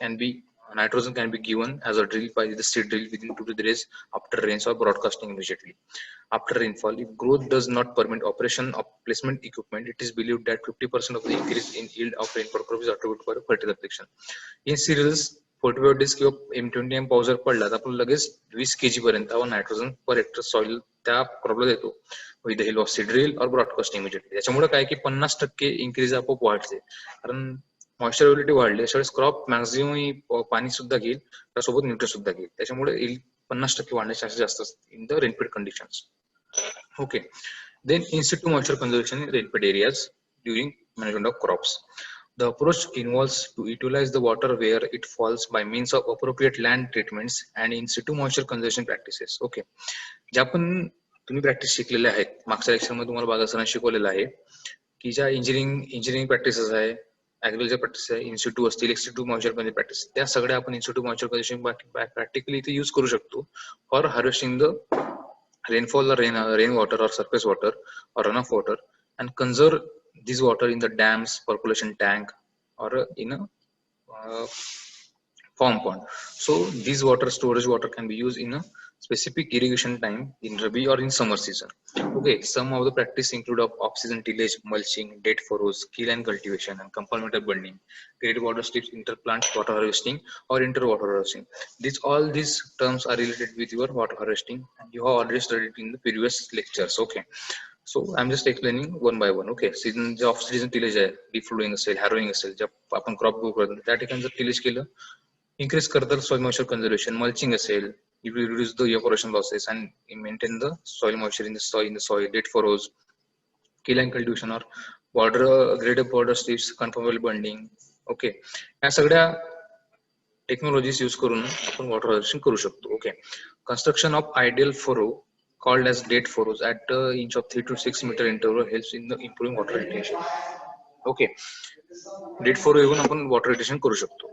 S1: can be nitrogen can be given as a drill by the seed drill within 2 to 3 days after rains or broadcasting immediately after rainfall. If growth does not permit operation of placement equipment, it is believed that 50% of the increase in yield of rainfall crop is attributable to fertilizer application. In cereals, 45 days किंवा M20 पाऊस जर पडला तर आपण लगेच 20 kg पर्यंत आपण nitrogen per hectare soil त्या क्रॉपला देतो with the help of seed drill और ब्रॉडकास्टिंग इमिडिएटली. त्याच्यामुळे काय की 50% इन्क्रीज आपोआप वाढते, कारण मॉइश्चर अवेलेबिलिटी वाढली, त्यावेळेस क्रॉप मॅक्झिमम पाणी सुद्धा घेईल, त्यासोबत न्यूट्रिएंट सुद्धा घेईल, त्याच्यामुळे 50% वाढण्याचे चान्सेस जास्त असतात in the rainfed conditions. Okay, then in situ moisture conservation in rainfed areas during management of crops. The approach involves to utilize the water where it falls by means of appropriate land treatments and in situ moisture conservation practices. Okay, ज्या पण तुम्ही practice शिकलेल्या आहेत, मागच्या lecture मध्ये तुम्हाला बागा सरांनी शिकवलेलं आहे की ज्या इंजिनिअरिंग प्रॅक्टिसेस आहे, ऍग्रिकल्चर प्रॅक्टिस आहे, इन्स्टिट्यूट असतील, एक्सिट्यू मॉइश्चर कंझर्वेशन प्रॅक्टिस, त्या सगळ्या आपण इन्स्टिट्यूट मॉइश्चर कंझर्वेशन प्रॅक्टिकली इथे यूज करू शकतो for harvesting the rainfall or rain water or surface water or runoff water and conserve this water in the dams, percolation tank or in a farm pond. So this water storage water can be used in a specific irrigation time in Rabi or in summer season. Okay, some of the practice include of off-season tillage, mulching, dead furrows, keel and cultivation, and complementary burning, create water strips, interplant water harvesting, or inter-water harvesting. All these terms are related with your water harvesting, and you have already studied in the previous lectures. Okay, so I'm just explaining one by one. Okay, season जे off season tillage आहे, deep flowing असेल, harrowing असेल, ज्या आपण crop grow करतो त्या ठिकाणी जर टिलेज केलं, increase करतात soil moisture conservation, mulching असेल, you will reduce the evaporation losses and maintain the soil moisture in the soil, dead furrows, kill and cultivation or border graded border strips, conformable bunding. Okay, या सगळ्या technologies use करून आपण water harvesting करू शकतो. Okay, construction of ideal furrow called as dead furrows at inch of 3 to 6 meter interval helps in the improving water retention. Okay. डेट फॉर येऊन आपण वॉटर रिटेन्शन करू शकतो.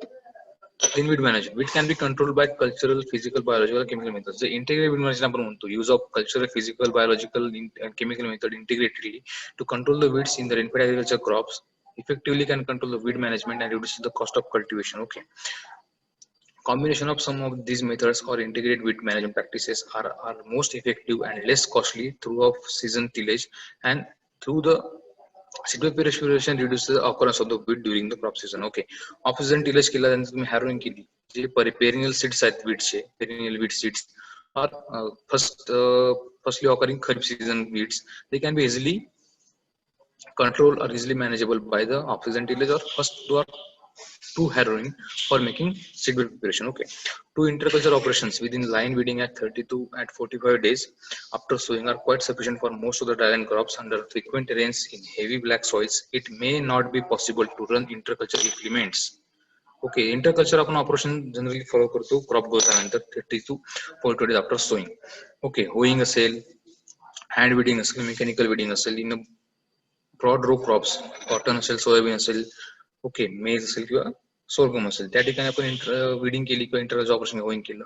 S1: Then weed management, which can be controlled by cultural, physical, biological, and chemical methods. The integrated weed management आपण म्हणतो, use of cultural, physical, biological, and chemical method integratedly to control the weeds in the rainfed agriculture crops, effectively can control the weed management and reduce the cost of cultivation. Okay. Combination of some of these methods or integrated weed management practices are most effective and less costly through off-season tillage and through the seed purification reduces the occurrence of the weed during the crop season. Okay. Off-season tillage केल्यानंतर तुम्ही harrowing केली, जे perennial seeds आहेत weeds, perennial weed seeds or firstly occurring kharif season weeds, they can be easily controlled or easily manageable by the off-season tillage or first or two harrowing for making seed bed preparation. Okay. Two interculture operations within line weeding at 30 to at 45 days after sowing are quite sufficient for most of the dragon crops. Under frequent rains in heavy black soils, it may not be possible to run interculture implements. Okay, interculture आपण operation generally follow करतो crop growth नंतर 30 to 40 days after sowing. Okay, hoeing असेल, hand weeding असेल, mechanical weeding असेल, in broad row crops, cotton असेल, soybean असेल, okay, maize असेल किंवा सोरगम असेल, त्या ठिकाणी आपण weeding केली किंवा इंटरकल्चर ऑपरेशन होईंग केलं,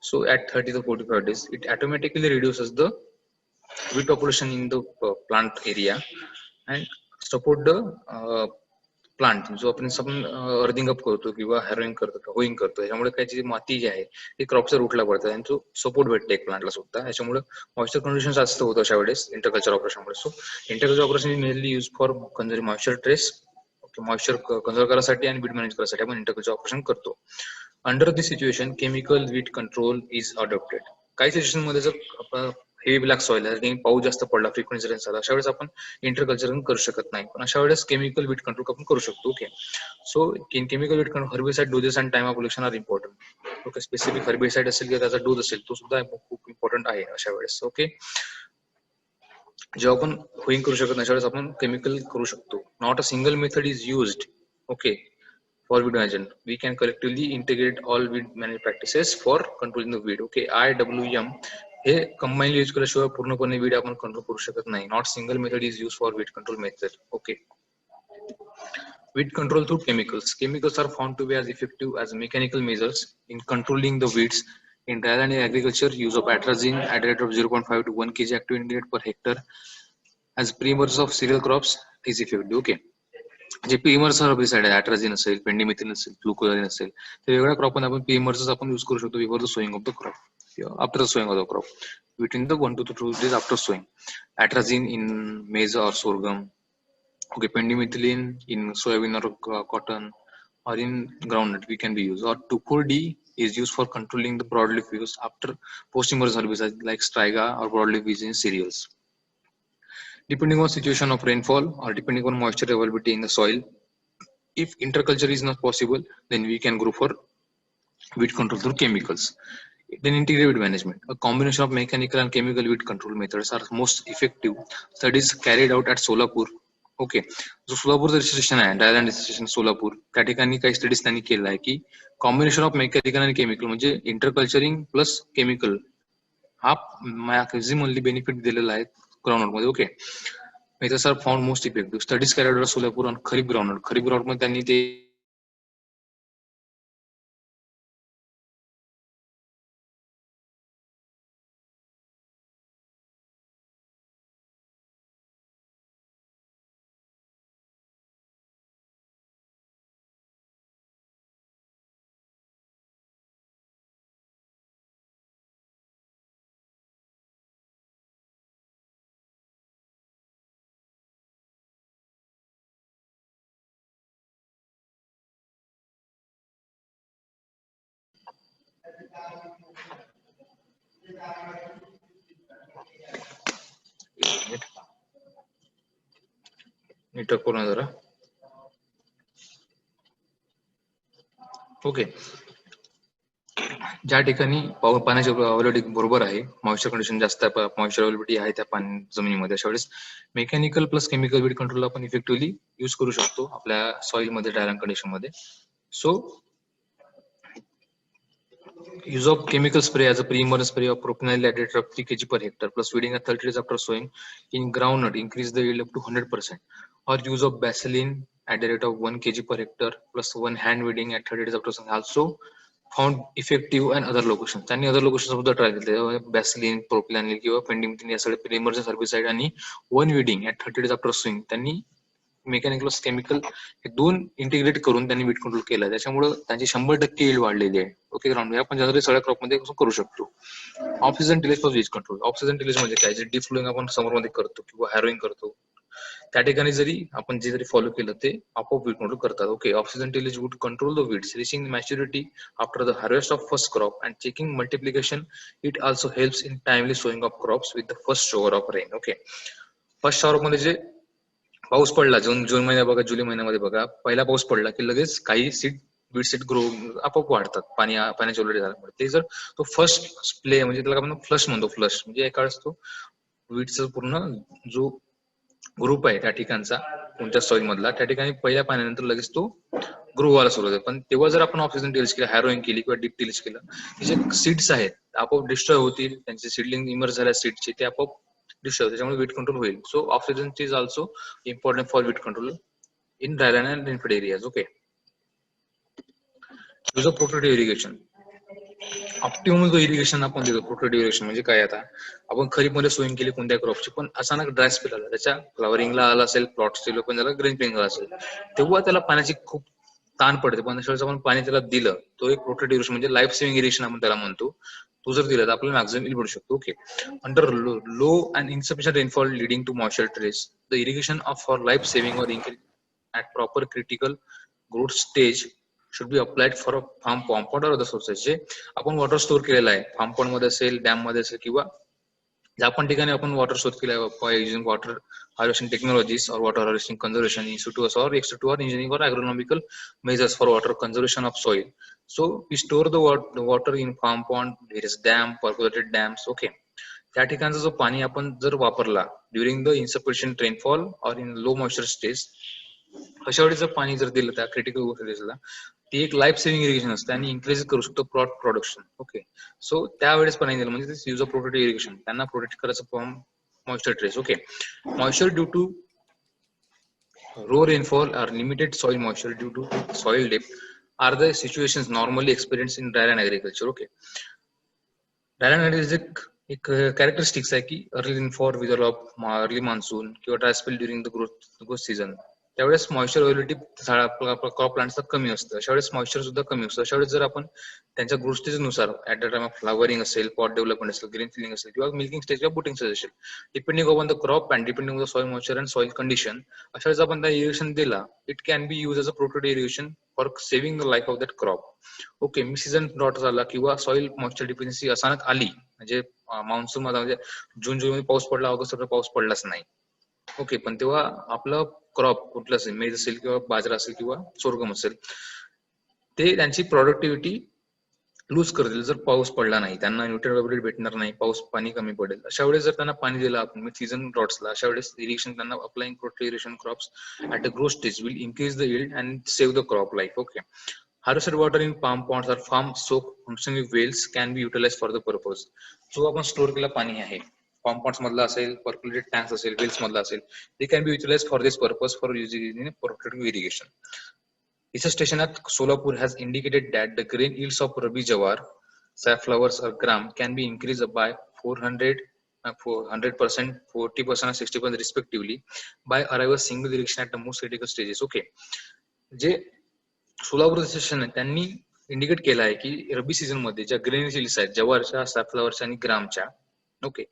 S1: so at 30 to 45 days it automatically reduces the weed population in the plant area and support the plant जो आपण अर्थिंग अप करतो किंवा हॅरोइंग करतो, होईंग करतो, याच्यामुळे काय जी माती जी आहे ती क्रॉपच्या रूटला पडतात आणि तो सपोर्ट भेटते एक प्लांटला सुद्धा. याच्यामुळे मॉइश्चर कंडिशन जास्त होतं अशा वेळेस इंटरकल्चर ऑपरेशनमुळे. So interculture operation is mainly use for conserve moisture stress, moisture conserve करायसाठी आणि वीड मॅनेज करायसाठी आपण इंटरकल्चर ऑपरेशन करतो. Under this situation chemical weed control is adopted. काही सिच्युएशन मध्ये जर हेवी ब्लॅक सॉइल आहे, पाऊस जास्त पडला, फ्रिक्वेन्सी रेंज झाला, अशा वेळेस आपण इंटरकल्चर करू शकत नाही, पण अशा वेळेस केमिकल वीड कंट्रोल आपण करू शकतो. Okay. So chemical weed control, herbicide doses and time of application are important. Okay. Specific herbicide असेल किंवा त्याचा डोज असेल तो सुद्धा खूप इम्पॉर्टंट आहे अशा वेळेस. ओके. जेव्हा आपण होईंग करू शकत नाही अशा वेळेस आपण केमिकल करू शकतो. Not a single method is used. Okay. For weed management, we can collectively integrate all weed management practices for controlling the weed. Okay, IWM हे कंबाईन यूज केल्याशिवाय पूर्णपणे वीड आपण कंट्रोल करू शकत नाही. Not single method is use for weed control method. Okay. Weed control through chemicals. Chemicals are found to be as effective as mechanical measures in controlling the weeds. In dryland agriculture, use of atrazine at a rate of 0.5 to 1 kg active ingredient per hectare as pre-emergence of cereal crops is effective. Okay. जे पीएमर्स herbicide आहे, अॅट्राझिन असेल, पेंडिमिथिलिन असेल, फ्लुकोझालिन असेल, ते वेगळ्या crop आपण पीएमर्स आपण use करू शकतो before the sowing of the crop किंवा after the sowing of the crop between the 1 to 2 days after sowing. Atrazine in maize or sorghum. Okay, pendimethalin in soybean or cotton or in groundnut we can be used. Or 2,4-D is used for controlling the broadleaf weevils after post-emergence herbicides like Striga or broadleaf weevils in cereals. Depending on situation of rainfall or depending on moisture availability in the soil, if interculture is not possible, then we can go for weed control through chemicals. Then integrated weed management. A combination of mechanical and chemical weed control methods are most effective. Studies carried out at Solapur. Okay. जो सोलापूरचं registration आहे, dryland registration Solapur, त्या ठिकाणी काही studies त्यांनी केलं आहे की combination of mechanical आणि केमिकल म्हणजे इंटरकल्चरिंग प्लस केमिकल हा मॅक्झिममली बेनिफिट दिलेला आहे ग्राउंडनट मध्ये. Okay. methods are found most effective. Studies carried out at Solapur on Kharif groundnut. Kharif groundnut मध्ये त्यांनी ते नेटवर्क पूर्ण जरा. ओके. ज्या ठिकाणी पाण्याची अवेलेबिलिटी बरोबर आहे, मॉइश्चर कंडिशन जास्त आहे, मॉइश्चर अवेलेबिलिटी आहे त्या पाणी जमिनीमध्ये, अशा वेळेस mechanical plus chemical weed control आपण इफेक्टिव्हली यूज करू शकतो आपल्या सॉइल मध्ये, ड्रायलँड कंडिशन मध्ये. So Use of chemical spray as a pre-emergent spray of propanol at rate of 3 kg per hectare plus weeding at 30 days after sowing in groundnut increase the yield up to 100%. Or use of Baseline at the rate of 1 kg per hectare plus one hand weeding at 30 days after sowing also found effective and other locations. त्यांनी other locations सुद्धा try केले. Baseline, propanol किंवा pendimethalin या सगळे pre-emergent herbicide आणि one weeding at 30 days after sowing त्यांनी mechanical plus chemical हे दोन इंटिग्रेट करून त्यांनी वीट कंट्रोल केला. त्याच्यामुळे त्यांची 100% यील्ड वाढलेली आहे. ओके ग्राउंड आपण जनरली सगळ्या क्रॉप मध्ये करू शकतो. ऑक्सिजन टिलेज फॉर वीज कंट्रोल. ऑक्सिजन टिलेज म्हणजे काय, जे डीप फ्लोइंग आपण समर मध्ये करतो किंवा हॅरोइंग करतो त्या ठिकाणी जरी आपण जे जरी फॉलो केलं ते आपोआप वीट कंट्रोल करतात. Okay, off season tillage would control the weeds reaching maturity after the harvest of first crop and checking multiplication. It also helps in timely sowing of crops with the first shower of rain. Okay, first shower मध्ये जे पाऊस पडला जून महिन्यात बघा, जुलै महिन्यामध्ये बघा, पहिला पाऊस पडला की लगेच काही सीड बीट सीड ग्रो आपोआप वाढतात पाण्याच्या ऑलरेडी झाल्यामुळे. ते जर तो फर्स्ट स्प्ले म्हणजे त्याला आपण फ्लश म्हणतो, फ्लश म्हणजे एका वेळेस तो वीटचा पूर्ण जो ग्रुप आहे त्या ठिकाणचा कोणत्या सॉइल मधला त्या ठिकाणी पहिल्या पाण्यानंतर लगेच तो ग्रो व्हायला सुरुवात होते. पण तेव्हा जर आपण ऑक्सिजन टिलेज केलं, हॅरोइंग केली किंवा डीप टिलेज केलं, जे सीड्स आहेत आपोआप डिस्ट्रॉय होतील, त्यांचे सीडलिंग इमर्ज झाल्या सीडचे ते आपोआप डिस्ट्रॉय, त्याच्यामुळे वीट कंट्रोल होईल. So oxygen is also important for wheat control in dryland and rainfed areas. Okay, use of protective irrigation. Optimum जो इरिगेशन आपण देतो, प्रोटेक्टिव्ह इरिगेशन म्हणजे काय, आता आपण खरीप मध्ये सोइंग केली कोणत्या क्रॉपची, पण अचानक ड्राय स्पेल आला, त्याच्या फ्लॉवरिंगला आला असेल, प्लॉट्स पण त्याला ग्रीन पिंग असेल, तेव्हा त्याला पाण्याची खूप ताण पडते. पण अशा वेळेस आपण पाणी त्याला दिलं, तो एक प्रोटेक्टिव्ह इरिगेशन म्हणजे लाईफ सेव्हिंग इरिगेशन आपण त्याला म्हणतो. तो जर दिला तर आपल्याला मॅक्झिमम इल भेटू शकतो. Okay, under low and insufficient rainfall leading to moisture stress the irrigation of for life saving और increase at proper critical growth stage should be applied for farm पॉम्पॉट और अदर सोर्सेस. जे आपण water store केलेला आहे form pond मध्ये असेल, dam मध्ये असेल, किंवा ज्या पण ठिकाणी आपण वॉटर स्टोअर केलं युजिंग वॉटर हार्वेस्टिंग टेक्नॉलॉजीज और वॉटर हार्वेस्टिंग कंजर्वेशन इन्स्टिट्यूट और एक्सट्यूट और इंजिनियरिंग और agronomical measures for water conservation of soil. So we store the water in farm pond, various dam, percolated dams. Okay, त्या ठिकाणचा जो पाणी आपण जर वापरला ड्युरिंग द इन्सफिशियंट रेनफॉल और इन लो मॉइश्चर स्टेज, अशा वेळी जर पाणी जर दिलं त्या क्रिटिकल स्टेजला, ती एक लाईफ सेव्हिंग इरिगेशन असते आणि इन्क्रीज करू शकतो प्लॉट प्रोडक्शन. ओके, सो त्यावेळेस पाणी दिलं म्हणजे यूज ऑफ प्रोटेक्टिव्ह इरिगेशन, त्यांना प्रोटेक्ट करायचं from moisture stress. Okay, moisture due to low rainfall और limited soil moisture due to soil depth are the situations normally experienced in dryland agriculture. Okay, dryland agriculture एक characteristics आहे की early rainfall with early monsoon किंवा dry spell during the growth season, त्यावेळेस moisture availability crop प्लांटचा कमी असतं. अशा वेळेस मॉइश्चर सुद्धा कमी असतं. अशा वेळेस जर आपण त्यांच्या ग्रोथ स्टेज नुसार at the time of flowering असेल, पॉट डेव्हलपमेंट असेल, ग्रीन फिलिंग असेल किंवा मिल्किंग स्टेज किंवा बुटिंग स्टेज असेल, depending on the crop and depending on the soil moisture and soil condition, अशा वेळेस आपण त्या इरिगेशन दिला, it can be use as a protective irrigation for saving the life of that crop. Okay, mid season drought झाला किंवा soil moisture deficiency अचानक आली, म्हणजे मान्सून मध्ये म्हणजे जून जुलै मध्ये पाऊस पडला, ऑगस्ट मध्ये पाऊस पडलाच नाही. ओके, पण तेव्हा आपलं क्रॉप कुठलं असेल, मेज असेल किंवा बाजरा असेल किंवा सोरगम असेल, ते त्यांची प्रोडक्टिव्हिटी लूज करतील जर पाऊस पडला नाही, त्यांना न्यूट्रिएंट अवेलेबिलिटी भेटणार नाही, पाऊस पाणी कमी पडेल. अशा वेळेस जर त्यांना पाणी दिलं आपण मिड सीझन ड्रॉट्सला, अशा वेळेस इरिगेशन त्यांना applying protective irrigation crops at the growth stage will increase the yield and save the crop life. Okay, harvested water in farm ponds और farm soak functioning wells can be utilise for the purpose. जो आपण store केलेलं पाणी आहे, form Pond's मधला असेल, पर्क्युलेटेड tanks असेल, wells मधला असेल, they can be utilise for this purpose for using in protective irrigation. Research station at Solapur has indicated that the grain yields of Rabi Jawar, safflowers or gram can be increased by 400%, 40% and 60% respectively by arrival single irrigation at the most critical stages. Okay, जे Solapur station आहे त्यांनी indicate केलं आहे की रबी season मध्ये ज्या grain yields आहेत जवारच्या, सॅफ्लॉवरच्या आणि ग्रामच्या, ओके,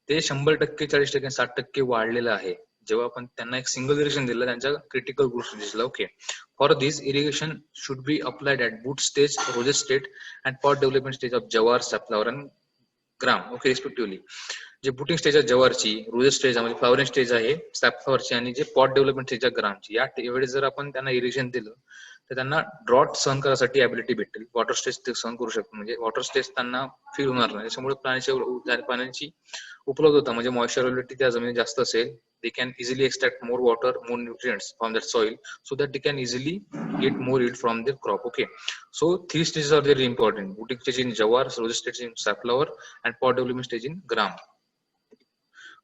S1: ते 100%, 40%, 60% वाढलेलं आहे जेव्हा आपण त्यांना एक सिंगल इरिगेशन दिलं त्यांच्या क्रिटिकल ग्रोथ स्टेजला. Okay, for this irrigation should be applied at boot stage, rosette stage and pod development stage of jowar, safflower and gram. Okay, respectively. जे बुटिंग स्टेज आहे जवारची, रोजेट स्टेज म्हणजे फ्लावरिंग स्टेज आहे सॅफ्लॉवरची, आणि जे पॉट डेव्हलपमेंट स्टेज आहे ग्रामची, या वेळेस जर आपण त्यांना इरिगेशन दिलं तर त्यांना ड्रॉट सहन करण्यासाठी ॲबिलिटी भेटेल. वॉटर स्टेज ते सहन करू शकतो, म्हणजे वॉटर स्टेज त्यांना फील होणार नाही. त्याच्यामुळे पाण्याची उपलब्धता म्हणजे मॉइश्चर अवेलेबिलिटी त्या जमिनीत जास्त असेल, they can easily extract more water, more nutrients from that soil, so that they can easily get more yield from their crop. Okay, so 3 stages are very important: rooting stage in jawar, rosette stage in safflower, and pod development stage in gram.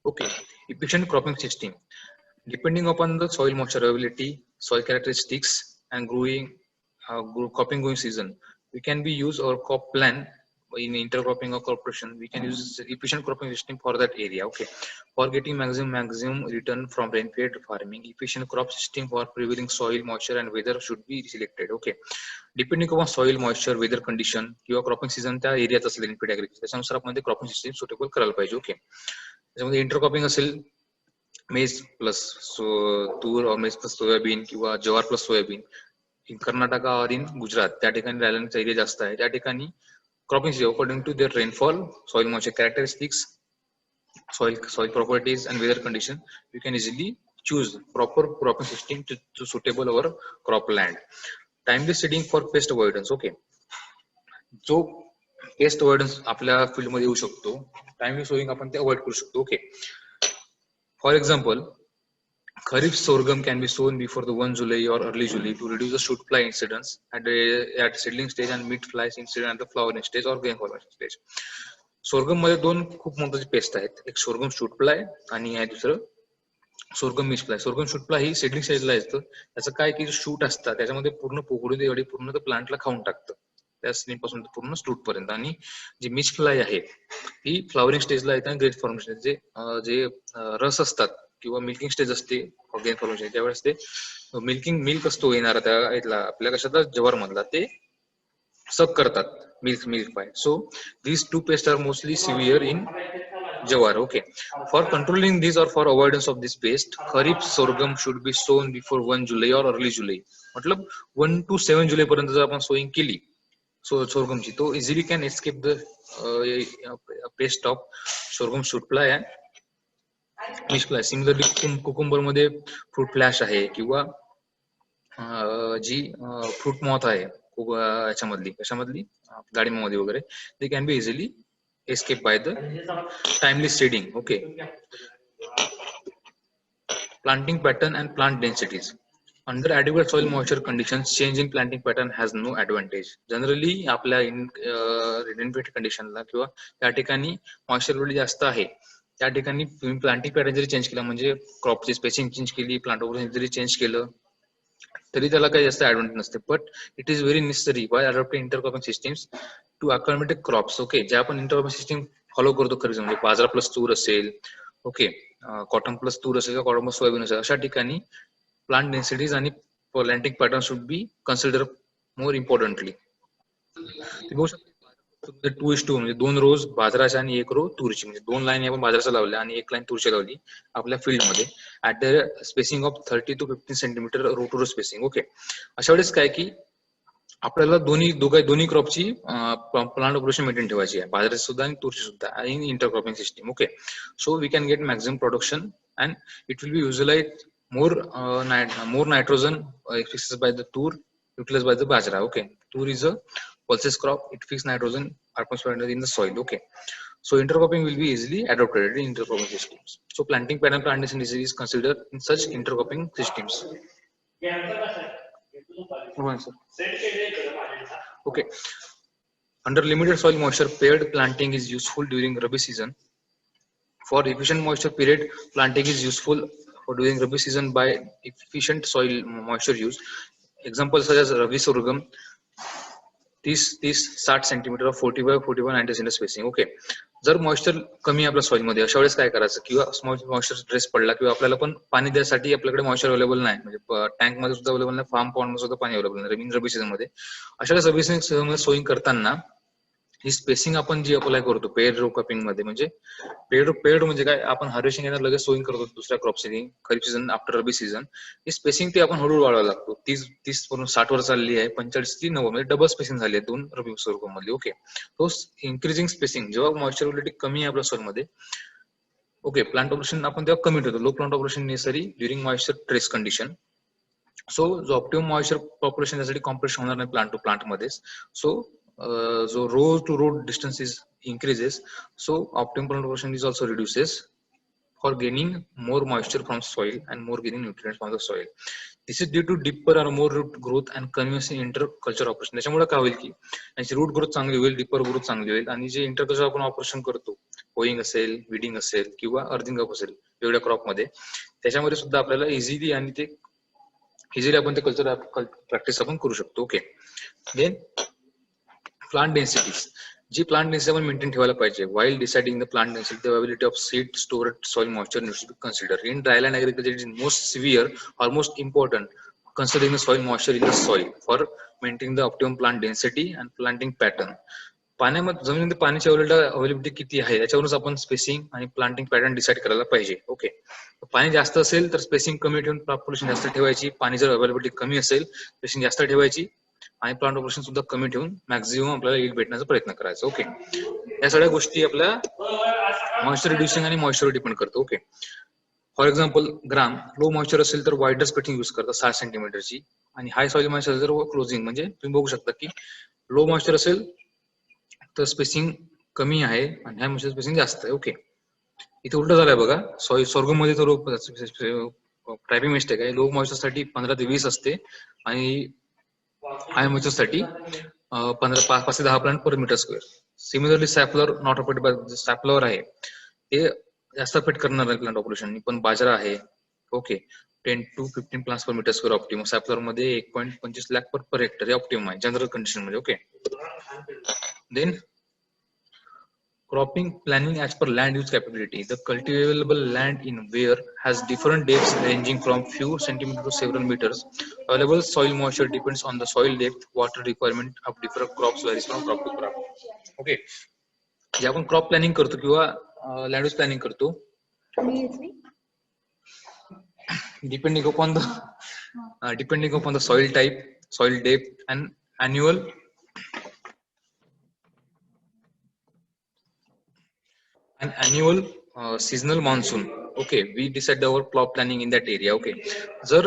S1: Okay, efficient cropping system. Depending upon the soil moisture availability, soil characteristics, and cropping going season, we can be use our crop plan in intercropping or crop rotation. We can use efficient cropping system for that area. Okay, for getting maximum return from rainfed farming, efficient crop system for prevailing soil moisture and weather should be selected. Okay, depending upon soil moisture, weather condition किंवा cropping season त्या एरियात असेल rainfed agriculture, त्याच्यानुसार आपण ते cropping system suitable करायला पाहिजे. Okay, त्याच्यामध्ये इंटरक्रॉपिंग असेल मेज प्लस तूर, मेज प्लस सोयाबीन किंवा ज्वार प्लस सोयाबीन. इन कर्नाटका और इन गुजरात त्या ठिकाणी राहिल्यांचा एरिया जास्त आहे, त्या ठिकाणी cropping season according to their rainfall, soil moisture characteristics, soil properties and weather condition, you can easily choose proper cropping system to suitable our crop land. Timely seeding for pest avoidance. Okay, जो paste avoidance आपल्या field मध्ये येऊ शकतो, timely sowing आपण ते avoid करू शकतो. Okay, for example, Kharif sorghum can be sown before the 1 July or early July to reduce the shoot fly incidence at seedling stage and mid fly incidence at the flowering stage or grain formation stage. Sorghum मध्ये दोन खूप महत्वाचे paste आहेत, एक sorghum shoot fly आणि आहे दुसरं sorghum मिस फ्लाय. सोरगम शूट फ्लाय ही सेडलिंग स्टेजला येतं. त्याचं काय की शूट असतात त्याच्यामध्ये पूर्ण पोकळी एवढी पूर्ण तर प्लांटला खाऊन टाकतं, त्या स्टेम पासून पूर्ण स्टूट पर्यंत. आणि जी मिस फ्लाय आहे ही फ्लावरिंग स्टेजला येते आणि ग्रेन फॉर्मेशन जे रस असतात किंवा मिल्किंग स्टेज असते ग्रेन फॉर्मेशन, त्यावेळेस ते मिल्क असतो येणारा त्या इथला आपल्या कशाचा जवार मधला, ते सब करतात milk pie. So these two pests are mostly severe in jawar. Okay, for controlling these or for avoidance of this pest, kharif sorghum should be sown before 1 July or early July. मतलब 1 to 7 जुलै पर्यंत जर आपण sowing केली sorghumची, तो easily can escape the paste of sorghum shoot fly and miss fly. Similarly cucumber मध्ये fruit flash आहे किंवा जी fruit moth आहे याच्यामधली कशामधली डाळिंबामध्ये वगैरे, दे can be easily escape by the timely seeding. Okay, planting pattern and plant densities. Under adequate soil moisture conditions, change in planting pattern has no advantage. Generally आपल्या rainfed कंडिशनला किंवा त्या ठिकाणी moisture जास्त आहे त्या ठिकाणी तुम्ही प्लांटिंग पॅटर्न जरी चेंज केला, म्हणजे क्रॉपची स्पेसिंग चेंज केली, प्लांट जरी चेंज केलं तरी त्याला काही जास्त ऍडव्हान्टेज नसते. But it is very necessary by adopting intercropping systems to accommodate crops. Okay, जे आपण इंटरक्रॉपिंग सिस्टम फॉलो करतो खरं म्हणजे बाजरा प्लस तूर असेल, ओके, कॉटन प्लस तूर असेल, कॉटन प्लस सोयाबीन असेल, अशा ठिकाणी प्लांट डेन्सिटीज आणि planting pattern should be consider more importantly. बघू शकतो 2:2 म्हणजे 2 रोज बाजराच्या आणि 1 रो तूरची, म्हणजे 2 लाईन आपण बाजराच्या लावल्या आणि 1 लाईन तूरची लावली आपल्या फील्ड मध्ये at the spacing of 30 to 15 centimetre row to row spacing. Okay, अशा वेळेस काय की आपल्याला दोन्ही क्रॉपची प्लांट ऑपरेशन मेंटेन ठेवायची आहे, बाजराची सुद्धा आणि तूरची सुद्धा in intercropping system. Okay, so we can get maximum production and it will be utilise more nitrogen fixed by the toor utilized by the bajra. Okay, toor is a pulses crop, it fixes nitrogen atmosphere in the soil. Okay, so intercropping will be easily adopted in intercropping systems. So planting pattern plantation is considered in such intercropping systems. Okay, under limited soil moisture, paired planting is useful during rabi season. For efficient moisture period, planting is useful for during rabi season by efficient soil moisture use. Examples such as rabi sorghum 30-60 centimetre 40 by 40 by 90 centimetre spacing. Okay, जर moisture कमी आपल्या soil मध्ये अशा वेळेस काय करायचं, किंवा moisture stress पडला किंवा आपल्याला पण पाणी द्यायसाठी आपल्याकडे मॉइश्चर अवेलेबल नाही, म्हणजे टँक मध्ये सुद्धा अवेलेबल नाही, फार्म पॉन्ड मध्ये सुद्धा पाणी अवेलेबल नाही रबी सीझन मध्ये. अशा वेळेस रबी सीझन मध्ये सोइंग करताना ही स्पेसिंग आपण जी अप्लाय करतो पेड रो कपिंग मध्ये, म्हणजे पेड म्हणजे काय, आपण हार्वेस्टिंग येणार लगेच सोइंग करतो दुसऱ्या क्रॉप सीझन खरीप सीझन आफ्टर रबी सीझन, ही स्पेसिंग ती आपण हळूहळू वाढवायला लागतो. 30 वरून 60 वर चालली आहे, 45 ती 90 म्हणजे डबल स्पेसिंग झाली आहे 2 रबी सोर्गम मधली. ओके, तो इन्क्रीजिंग स्पेसिंग जेव्हा मॉइश्चरबिलिटी कमी आहे आपल्या सोइल मध्ये, ओके, प्लांट ऑपरेशन आपण तेव्हा कमी ठेवतो. Low plant operation necessary during moisture trace condition. So जो ऑप्टिमम मॉइश्चर पॉप्युलेशन त्यासाठी कॉम्प्रेशन होणार नाही प्लांट टू प्लांट मध्ये. So so row to row distance is increases, so optimum plant operation is also reduces. for gaining more moisture from soil and more gaining nutrients from the soil. This is due to deeper or more root growth and convenience in interculture operation. त्याच्यामुळे काय होईल की याची route growth चांगली होईल, dipper growth चांगली होईल आणि जे इंटरकल्चर आपण ऑपरेशन करतो, होईंग असेल, विडिंग असेल किंवा अर्थिंग अप असेल वेगळ्या क्रॉप मध्ये, त्याच्यामध्ये सुद्धा आपल्याला इझिली आणि ते इझिली आपण ते कल्चर प्रॅक्टिस आपण करू शकतो. ओके. Then plant densities. जी प्लांट डेन्सिटी आपण मेंटेन ठेवायला पाहिजे while deciding the plant density, the availability of seed stored soil moisture needs to be considered. In dryland agriculture, it is most severe or most important considering the soil moisture in the soil for maintaining the optimum plant density and planting pattern. पाण्यामध्ये जमिनीमध्ये पाण्याची availability किती आहे याच्यावरूनच आपण spacing आणि planting pattern decide करायला पाहिजे. Okay. पाणी जास्त असेल तर स्पेसिंग कमी ठेवून पॉप्युलेशन जास्त ठेवायची. पाणी जर अवेलेबिलिटी कमी असेल स्पेसिंग जास्त ठेवायची आणि प्लांट ऑपरेशन सुद्धा कमी ठेवून मॅक्झिमम आपल्याला यील्ड भेटण्याचा प्रयत्न करायचा. ओके. या सगळ्या गोष्टी आपल्या मॉइश्चर रिड्युसिंग आणि मॉइश्चर डिपेंड करतो. Okay. For example gram low moisture असेल तर वायडर स्पेटिंग युज करतात 6 सेंटीमीटरची आणि हाय सॉइल मॉइश्चर असेल तर क्लोजिंग, म्हणजे तुम्ही बघू शकता की लो मॉइश्चर असेल तर स्पेसिंग कमी आहे आणि हाय मॉइश्चर स्पेसिंग जास्त आहे. ओके. इथे उलट झालंय बघा, सॉर्गम मध्ये तर टायपिंग मिस्टेक आहे. लो मॉइश्चर साठी 15 ते 20 असते आणि हाय मॉइश्चर साठी 5 ते 10 plant per metre square. Similarly safflower not affected by safflower आहे ते जास्त अफेक्ट करणार आहे प्लांट ऑपरेशन, पण बाजरा आहे. Okay. 10 to 15 plants per metre square optimum. Safflower मध्ये 1.25 लाख पर हेक्टर ऑप्टिमम आहे जनरल कंडिशन मध्ये. Okay. Then cropping planning as per land use capability. The cultivable land in where has different depths ranging from few centimeters to several meters. Available soil moisture depends on the soil depth. Water requirement of different crops varies from crop to crop. Okay. जे आपण crop planning करतो किंवा land use planning करतो, depending upon the soil type, soil depth and annual seasonal monsoon. Okay, we decide our crop planning in that area. Okay, जर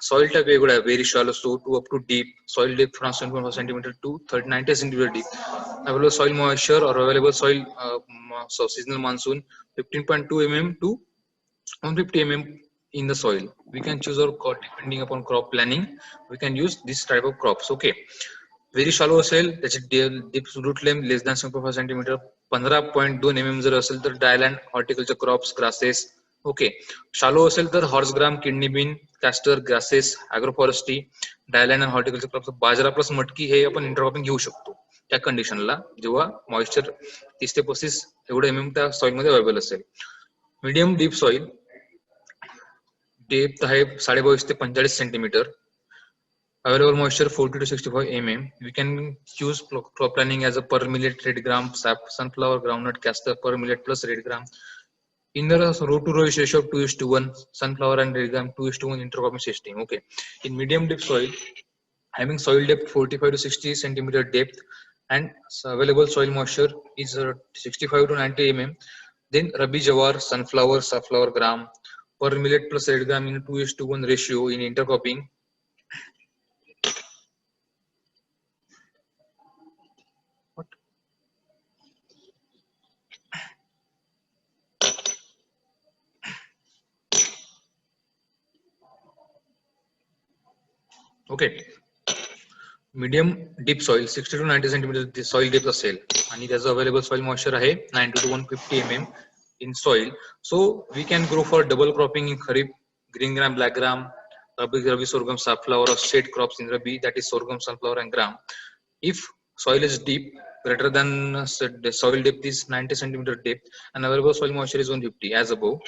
S1: soil type वेगळा आहे, very shallow to up to deep, soil depth from 7.5 centimeter to 90 centimeter deep, available soil moisture or available soil seasonal monsoon 15.2 mm to 150 mm in the soil. We can choose our crop depending upon crop planning. We can use this type of crops. Okay. Very shallow असेल त्याची deep root length less than 7.5 centimetre, 15.2 mm जर असेल तर dryland horticulture crops, grasses. Okay. Shallow असेल तर horse gram, kidney bean, castor, grasses, agroforestry, dryland and horticulture crops, bajra plus matki हे आपण intercropping घेऊ शकतो त्या कंडिशनला जेव्हा मॉइश्चर 30 ते 35 एवढे mm त्या सॉइल मध्ये अवेलेबल असेल. मीडियम डीप सॉइल डेप्थ आहे 22 ते 45 centimetre. Available moisture 40 to 65 mm. We can choose crop planning as a per millet red gram, sunflower, groundnut, castor per millet plus red gram. In the row to row ratio of 2:1, sunflower and red gram 2:1 intercropping system. Okay. In medium depth soil, having soil depth 45 to 60 centimeter depth and available soil moisture is 65 to 90 mm. Then Rabi Jawar, sunflower, safflower gram per millet plus red gram in 2:1 ratio in intercropping. Okay. Medium deep soil 60 to 90 centimetre soil depth असेल आणि त्याचं available soil moisture आहे 90 to 150 mm in soil. So we can grow for double cropping in Kharif, green gram, black gram, Rabi sorghum, safflower or shade crops in Rabi, that is sorghum, sunflower and gram. If soil is deep, greater than the soil depth is 90 centimeter depth and available soil moisture is 150 as above.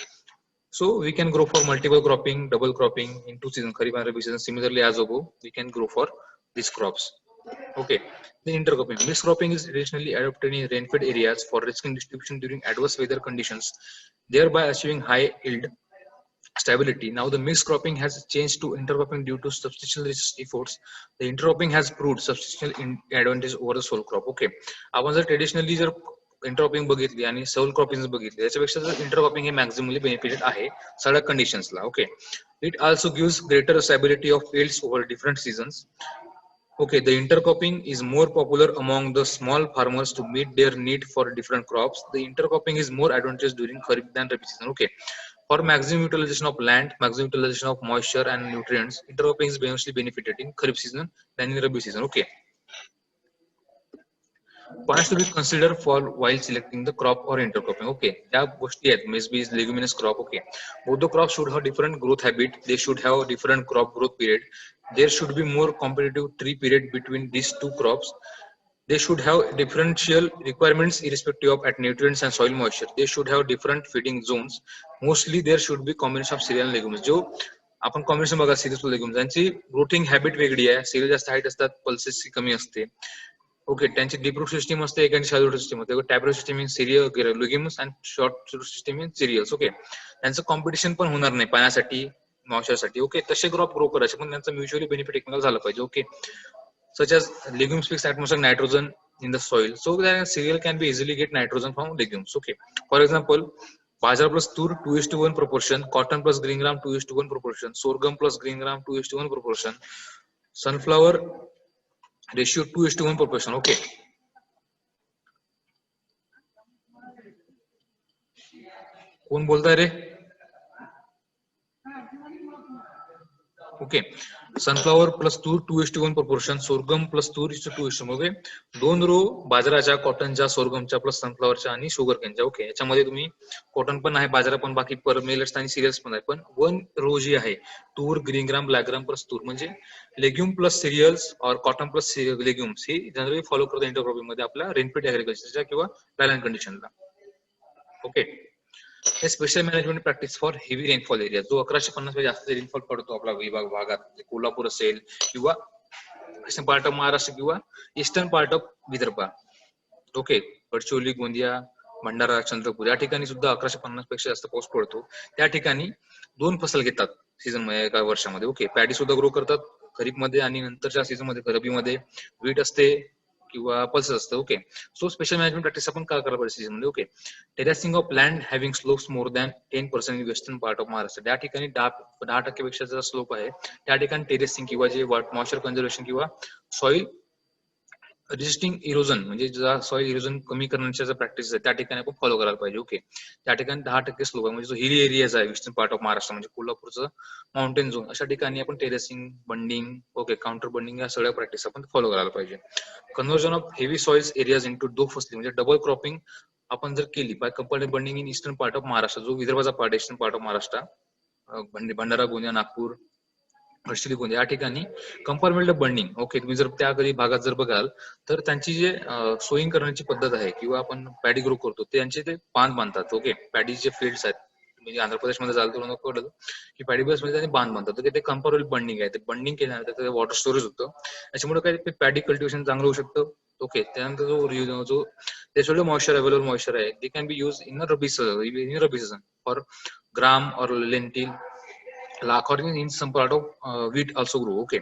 S1: So we can grow for multiple cropping, double cropping in 2 seasons, Kharif and Rabi season. Similarly as above, we can grow for these crops. Okay. The intercropping. Mixed cropping is traditionally adopted in rain-fed areas for risking distribution during adverse weather conditions, thereby achieving high yield stability. Now the mixed cropping has changed to intercropping due to substantial efforts. The intercropping has proved substantial advantage over the sole crop. Okay. आपण जर traditionally जर intercropping बघितली आणि soul cropping बघितली त्याच्यापेक्षा intercropping हे मॅक्झिमली benefited आहे सगळ्या कंडिशन्सला. Okay. It also gives greater stability of fields over different seasons. Okay, the intercropping is more popular among the small farmers to meet their need for different crops. The intercropping is more advantageous during Kharif than Rabi season. Okay, For maximum utilization of land, maximum utilization of moisture and nutrients, intercropping is beneficially benefited in Kharif season than in Rabi season. Okay. Points to be considered for while selecting the crop or intercropping. Okay, त्या गोष्टी आहेत. Maybe is leguminous crop. Okay, both the crops should have different growth habit. They should have different crop growth period. There should be more competitive tree period between these two crops. They should have differential requirements irrespective of at nutrients and soil moisture. They should have different feeding zones. Mostly there should be combination of cereal and legumes. जो आपण combination बघा serious legumes यांची ग्रोथिंग habit वेगळी आहे. Serial जास्त height असतात, pulses कमी असते. ओके, त्यांची डीप रूट सिस्टीम असते, एकाची शॅलो रूट सिस्टीम असते. Tap root system in cereal legumes and short root system in cereals. Okay, त्यांचं कॉम्पिटिशन पण होणार नाही पाण्यासाठी, मॉइश्चरसाठी. ओके, तसे क्रॉप ग्रो करायचे पण त्यांचं म्युच्युअली बेनिफिट एकमेकाला झालं पाहिजे. Okay, such as legumes fix atmospheric nitrogen in the soil, so that cereal can be easily get nitrogen from legumes. Okay, for example, bajra plus tur 2:1 proportion, cotton plus green gram 2:1 proportion, sorghum plus green gram 2:1 proportion, sunflower ratio 2:1 proportion. Okay, कौन बोलता है रे? Okay, sunflower plus तूर 2:1 proportion, sorghum plus तूर 2:1. Okay, दोन row बाजराच्या, कॉटनच्या, सोरगमच्या plus सनफ्लॉवरच्या आणि sugar केनच्या. Okay, याच्यामध्ये तुम्ही cotton पण आहे, बाजरा पण, बाकी मिलेट्स आणि सिरियल्स पण आहे. पण वन रो जी आहे तूर, green gram, black gram plus तूर, म्हणजे लेग्युम प्लस सिरियल्स और कॉटन प्लस लेग्युम्स ही जनरली फॉलो करतो इंटरक्रॉपिंग मध्ये आपल्या रेनफीड ऍग्रिकल्चरच्या किंवा बॅलन्स कंडिशनला. ओके, हे special management practice for heavy rainfall area, जो 1150 पेक्षा जास्त रेनफॉल पडतो आपला विभाग भागात, कोल्हापूर असेल किंवा वेस्टर्न पार्ट ऑफ महाराष्ट्र किंवा eastern part of Vidarbha. Okay, Gadchiroli, Gondia, Bhandara, Chandrapur या ठिकाणी सुद्धा 1150 पेक्षा जास्त पाऊस पडतो. त्या ठिकाणी दोन फसल घेतात सीझन मध्ये, एका वर्षामध्ये. ओके, पॅडी सुद्धा ग्रो करतात खरीप मध्ये आणि नंतरच्या सीझन मध्ये रबी मध्ये व्हीट असते किंवा पल्सेस असतं. Okay, so special management practice आपण काय करायला पाहिजे सीझन मध्ये? Okay, terracing of land having slopes more than 10% in western part of Maharashtra. त्या ठिकाणी 10% पेक्षा जर स्लोप आहे त्या ठिकाणी टेरेसिंग किंवा जे मॉइश्चर कंझर्वेशन किंवा सॉइल रेजिस्टिंग इरोजन, म्हणजे ज्या सॉइल इरोजन कमी करण्याच्या ज्या प्रॅक्टिस आहे त्या ठिकाणी आपण फॉलो करायला पाहिजे. ओके, त्या ठिकाणी 10% स्लोप आहे, म्हणजे जो हिली एरियाज आहे वेस्टर्न पार्ट ऑफ महाराष्ट्र, म्हणजे कोल्हापूरचं माउंटेन झोन, अशा ठिकाणी आपण terracing, bunding, okay, contour bunding या सगळ्या प्रॅक्टिस आपण फॉलो करायला पाहिजे. Conversion of heavy soils areas into दो फसली, म्हणजे डबल क्रॉपिंग आपण जर केली by compulsory bunding in eastern part of Maharashtra, जो विदर्भाचा part, eastern part of Maharashtra, Bhandara, Gondia, Nagpur, Gadchiroli, Gondia या ठिकाणी कंपार्टमेंटल बंडिंग. ओके, तुम्ही जर त्या कधी भागात जर बघाल तर त्यांची जे सोईंग करण्याची पद्धत आहे किंवा आपण पॅडी ग्रो करतो त्यांचे ते बांध बांधतात. ओके, पॅडीचे फील्ड्स आहेत, म्हणजे आंध्र प्रदेशमध्ये झालं तर कळलं की पॅडी बेस मध्ये त्यांनी बांध बांधतात. ते कंपार्टमेंटल बंडिंग आहे. ते बंडिंग केल्यानंतर वॉटर स्टोरेज होतं, त्याच्यामुळे काय पॅडी कल्टिवेशन चांगलं होऊ शकतं. ओके, त्यानंतर जो त्याच्यामुळे मॉइश्चर अवेलेबल मॉइश्चर आहे ते can be use in rabi season for gram और lentil, according in some part of wheat also grow. Okay,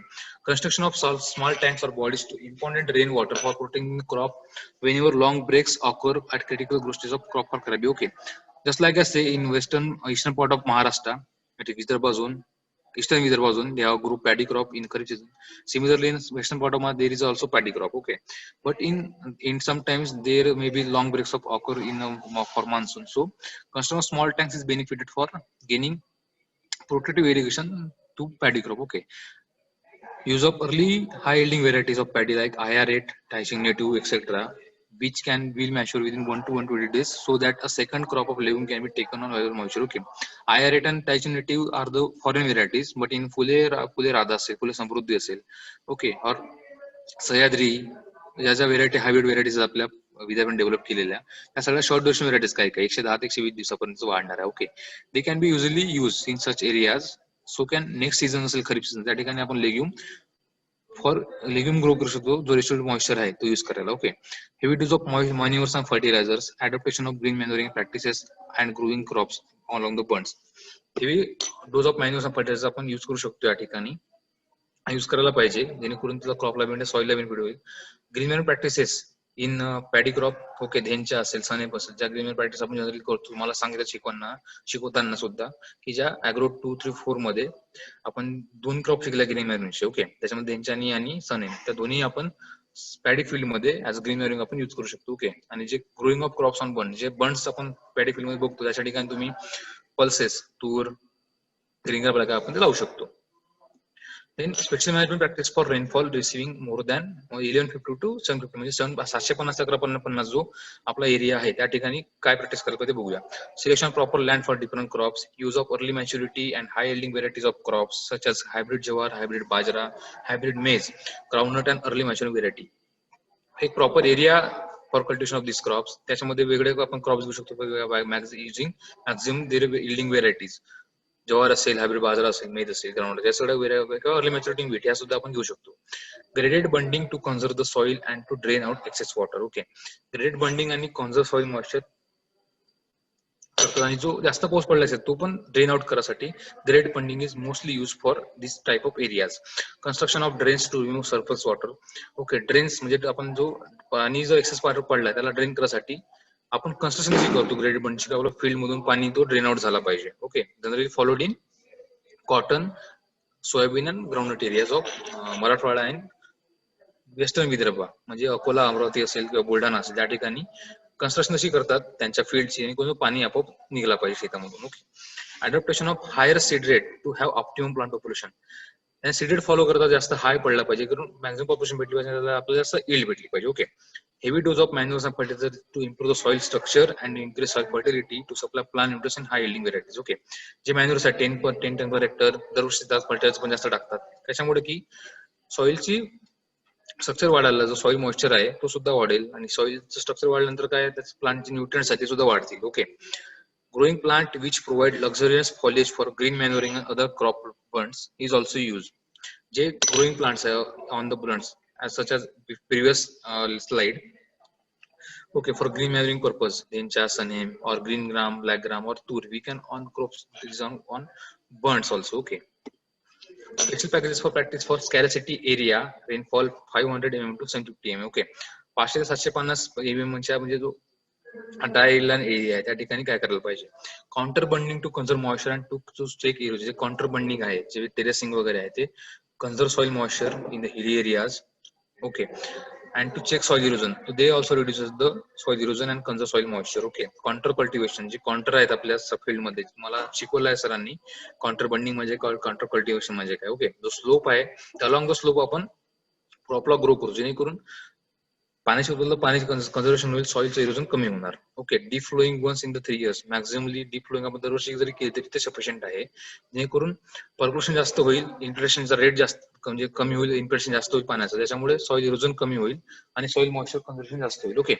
S1: construction of small tanks or bodies to impounded rainwater for protecting the crop whenever long breaks occur at critical growth stage of crop for Rabi. Okay, just like I say in eastern part of Maharashtra, at Vidarbha zone, eastern Vidarbha zone, they have grow paddy crop in Kharif season. Similarly, in western part of Maharashtra, there is also paddy crop. Okay, but in sometimes there may be long breaks of occur in for monsoon. So construction of small tanks is benefited for gaining protective irrigation to paddy crop. Okay, use of early high yielding varieties of paddy like IR8, Taising native, etc., which will mature within 1 to 120 days, so that a second crop of legume can be taken on available moisture. Okay, IR8 and Taising native are the foreign varieties, but in Fule Radha असेल, Fule समृद्धी असेल, okay, or Sahyadri या ज्या variety hybrid varieties आपल्या विद्यापीठ develop केलेल्या त्या सगळ्या short duration varieties काही 110 ते 120 दिवसापर्यंत वाढणार आहे. Okay, they can B usually use in such areas. So can next season असेल खरीप सीझन, त्या ठिकाणी आपण लेग्युम ग्रो करू शकतो, जो रेस्टोर्ड मॉइश्चर आहे तो यूज करायला. Okay, heavy dose of manures and fertilisers, adaptation of green manuring practices and growing crops along the bunds. Heavy dose of manures and fertiliser आपण यूज करू शकतो या ठिकाणी, यूज करायला पाहिजे, जेणेकरून तुला क्रॉपला बेनिफिट, सॉइलला बेनिफिट होईल. Green manure practices in paddy crop, okay, धेनच्या असेल, सनेप असेल, ज्या ग्रीन मॅन्युअर प्रॅक्टिस आपण जनरली करतो, मला सांगितलं शिकवताना सुद्धा की ज्या ऍग्रो 2, 3, 4 मध्ये आपण 2 क्रॉप शिकल्या ग्रीन मॅन्युअरचे. ओके, त्याच्यामध्ये धेनच्या आणि सनेप, त्या दोन्ही आपण पॅडी फील्ड मध्ये ऍज ग्रीन मॅन्युअर आपण यूज करू शकतो. ओके, आणि जे ग्रोइंग ऑफ क्रॉप्स ऑन बंड, जे बंड्स आपण पॅडी फील्ड मध्ये बघतो त्याच्या ठिकाणी तुम्ही पल्सेस, तूर, ग्रीन क्रॉप आपण ते लावू शकतो. Then special management practice for rainfall receiving more than 1150 to 750 म्हणजे 750 ते 1150 जो आपला एरिया आहे त्या ठिकाणी काय प्रॅक्टिस करायला ते बघूया. Selection proper land for different crops, use of early maturity and high yielding varieties of crops such as hybrid jawar, hybrid bajra, hybrid maize, groundnut and early maturing variety. एक proper area for cultivation of this crops, त्याच्यामध्ये वेगळे आपण crops घेऊ शकतो using maximum their yielding varieties. Jowar असेल, hybrid बाजरा असेल, मेज असेल, ग्राउंड या सगळ्या किंवा अर्ली मॅच्युरिटी व्हीट या सुद्धा आपण घेऊ शकतो. Graded bunding to conserve the soil and to drain out excess water. Okay, graded bunding आणि कन्झर्व सॉइल मॉइश्चर करतो आणि जो जास्त पाऊस पडला असेल तो पण ड्रेन आउट करायसाठी grade bunding is mostly use for this type of areas. Construction of drains to remove surface water. Okay, drains म्हणजे आपण जो पाणी जो एक्सेस वॉटर पडला त्याला ड्रेन करायसाठी आपण कन्स्ट्रक्शन कशी करतो ग्रेडेड बंडिंग, आपलं फील्ड मधून पाणी तो ड्रेन आउट झाला पाहिजे. Okay, generally followed in cotton, soybean and groundnut areas of Marathwada and western Vidarbha म्हणजे अकोला, अमरावती असेल किंवा बुलढाणा असेल त्या ठिकाणी कन्स्ट्रक्शन अशी करतात त्यांच्या फील्डची आणि कोणतं पाणी आपोआप निघाला पाहिजे शेतामधून. Okay, adaptation of higher seed rate to have optimum plant population. आणि सीड रेट फॉलो करतात जास्त हाय पडला पाहिजे कारण मॅक्झिमम पॉप्युलेशन भेटली पाहिजे, आपल्याला जास्त यील्ड भेटली पाहिजे. Okay, heavy dose of manures and fertilizer to improve the soil structure and increase soil fertility to supply plant nutrition high yielding varieties. Okay, जे मॅन्युअर्स आहेत 10 टन पर हेक्टर दरवर्षी फर्टिलायझर पण जास्त टाकतात त्याच्यामुळे की सॉइलची स्ट्रक्चर वाढायला, जो सॉइल मॉइश्चर आहे तो सुद्धा वाढेल आणि सॉइलचं स्ट्रक्चर वाढल्यानंतर काय त्याचे प्लांटचे न्यूट्रिएंट्स आहेत ते सुद्धा वाढतील. Okay, growing plant which provide luxurious foliage for green manuring and other crop plants is also used. जे growing plants आहे on the plants as such as previous slide. Okay, for green manuring purpose, dencha, sunham or green gram, black gram or tur, we can on crops on burns also. Okay, special packages for practice for scarcity area, rainfall 500 mm to 750 mm. Okay, 500 ते 750 mm म्हणजे जो dryland area आहे त्या ठिकाणी काय करायला पाहिजे. Contour bunding to conserve moisture and to check area. जे काउंटर बंडिंग आहे, जे टेरेसिंग वगैरे आहे ते conserve soil moisture in the hilly areas. Okay, and to check soil erosion, so they also reduces the soil erosion and conserve soil moisture. Okay, counter cultivation जे counter आहेत आपल्या field मध्ये मला शिकवलं आहे सरांनी. काउंटर बंडिंग म्हणजे counter cultivation म्हणजे काय. ओके, जो स्लोप आहे अलॉंग द स्लोप आपण क्रॉपला ग्रो करू जेणेकरून पाण्याची उपलब्ध पाण्याची कन्झर्वेशन होईल, सॉइलचं इरोजन कमी होणार. Okay, deep ploughing once in the 3 years, maximally deep ploughing आपण दरवर्षी जरी केली तरी ते सफिशियंट आहे जेणेकरून पर्क्युलेशन जास्त होईल, इन्फिल्ट्रेशनचा रेट जास्त म्हणजे कमी होईल, इन्फिल्ट्रेशन जास्त होईल पाण्याचं, त्याच्यामुळे सॉइल इरोजन कमी होईल आणि सॉइल मॉइश्चर कन्झर्वेशन जास्त होईल. Okay,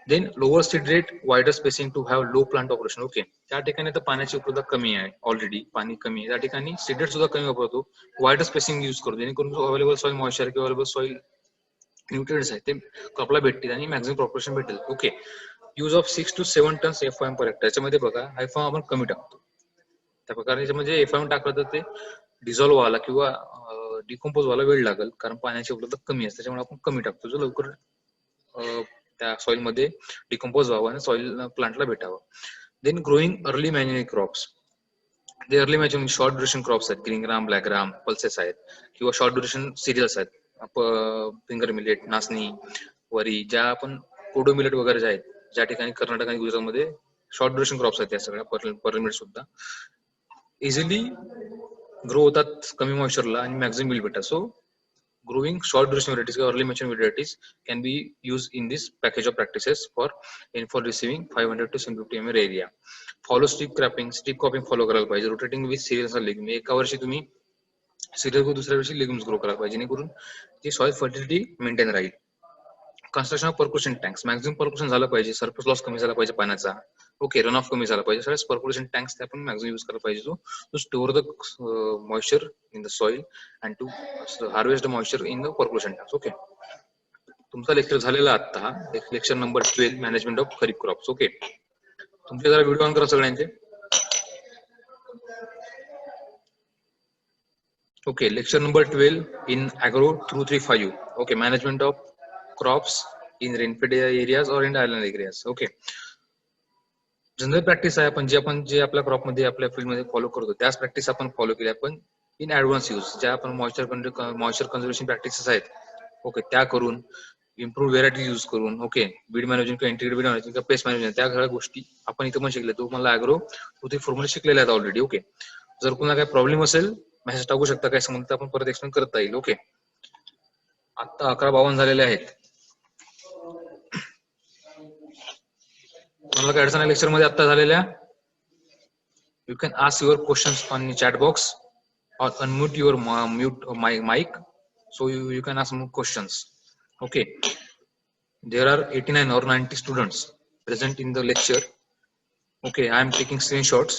S1: then lower seed rate, wider spacing to have low plant operation. Okay, त्या ठिकाणी तर पाण्याची उपलब्धता कमी आहे, ऑलरेडी पाणी कमी आहे त्या ठिकाणी सीड रेट सुद्धा कमी वापरतो, वायडर स्पेसिंग यूज करतो जेणेकरून जो अवेलेबल सॉइल मॉइश्चर किंवा अवेलेबल सॉइल न्यूट्रिएंट्स आहेत ते क्रॉपला भेटतील आणि मॅक्झिमम पॉप्युलेशन भेटेल. Okay, use of 6 to 7 tons FIM per hectare. त्याच्यामध्ये बघा FIM आपण कमी टाकतो त्या प्रकारे, म्हणजे FIM टाकलं तर ते डिझॉल्व्ह व्हायला किंवा डिकम्पोज व्हायला वेळ लागेल कारण पाण्याची उपलब्धता कमी असते, त्याच्यामुळे आपण कमी टाकतो जो लवकर त्या सॉइल मध्ये डिकम्पोज व्हावं आणि सॉइल प्लांटला भेटावं. Then growing early manuring crops. जे early manuring short duration crops आहेत, green gram, black gram, pulses आहेत किंवा शॉर्ट ड्युरेशन सिरियल्स आहेत, फिंगर मिलेट, नाचणी, वरी, ज्या आपण कोडो मिलेट वगैरे जे आहेत ज्या ठिकाणी कर्नाटक आणि गुजरातमध्ये शॉर्ट ड्युरेशन क्रॉप्स आहेत त्या सगळ्या परमिट सुद्धा इझिली ग्रो होतात कमी मॉइश्चरला आणि मॅक्झिमम यील्ड भेटतात. So growing short duration varieties or early maturing varieties can be used in this package of practices for receiving 500 to 750 mm area. Follow strip cropping follow करायला पाहिजे. Rotating with serials आणि legume, एका वर्षी तुम्ही serial को दुसऱ्या वर्षी legumes grow करायला पाहिजे जेणेकरून ती सॉइल फर्टिलिटी मेंटेन राहील. Construction of percolation tanks, maximum percolation झालं पाहिजे, सरफेस लॉस कमी झाला पाहिजे पाण्याचा. ओके, रन ऑफ कमी झाला पाहिजे, सगळ्याच पर्क्युलेशन टँक्स ते आपण मॅक्झिमम यूज करायला पाहिजे to store the moisture in the soil and to harvest the moisture in the percolation tanks. Okay, तुमचा लेक्चर झालेला आता lecture number 12 management of kharif crops. Okay, तुमचे जरा व्हिडिओ ऑन करा सगळ्यांचे. Okay, lecture number 12 in Agro 235. Okay, management of crops in rainfed areas or in island areas. Okay, general practice आहे आपण जे आपल्या क्रॉप मध्ये आपल्या फील्ड मध्ये फॉलो करतो त्याच प्रॅक्टिस आपण फॉलो केल्या, पण इन ऍडव्हान्स यूज ज्या आपण मॉइश्चर कन्झर्वेशन प्रॅक्टिसेस आहेत ओके त्या करून इम्प्रूव्ह व्हेरायटी यूज करून, ओके, बीड मॅनेजमेंट किंवा इंटिग्रेटेड बीड मॅनेजमेंट किंवा पेस्ट मॅनेजमेंट, त्या सगळ्या गोष्टी आपण इथं पण शिकले. तो मला अॅग्रो तो ते फॉर्म्युले शिकलेले आहेत ऑलरेडी. ओके, जर कोणाला काही प्रॉब्लेम असेल मेसेज टाकू शकता, काय समजतं तर आपण परत एक्सप्लेन करता येईल. ओके, आता 11:52 झालेले आहेत. मला काय अडचण आहे लेक्चर मध्ये आता झालेल्या? You can ask your questions on the chat box or unmute your mic, so you can ask more questions. Okay, there are 89 or 90 students present in the lecture. Okay, I am taking screenshots.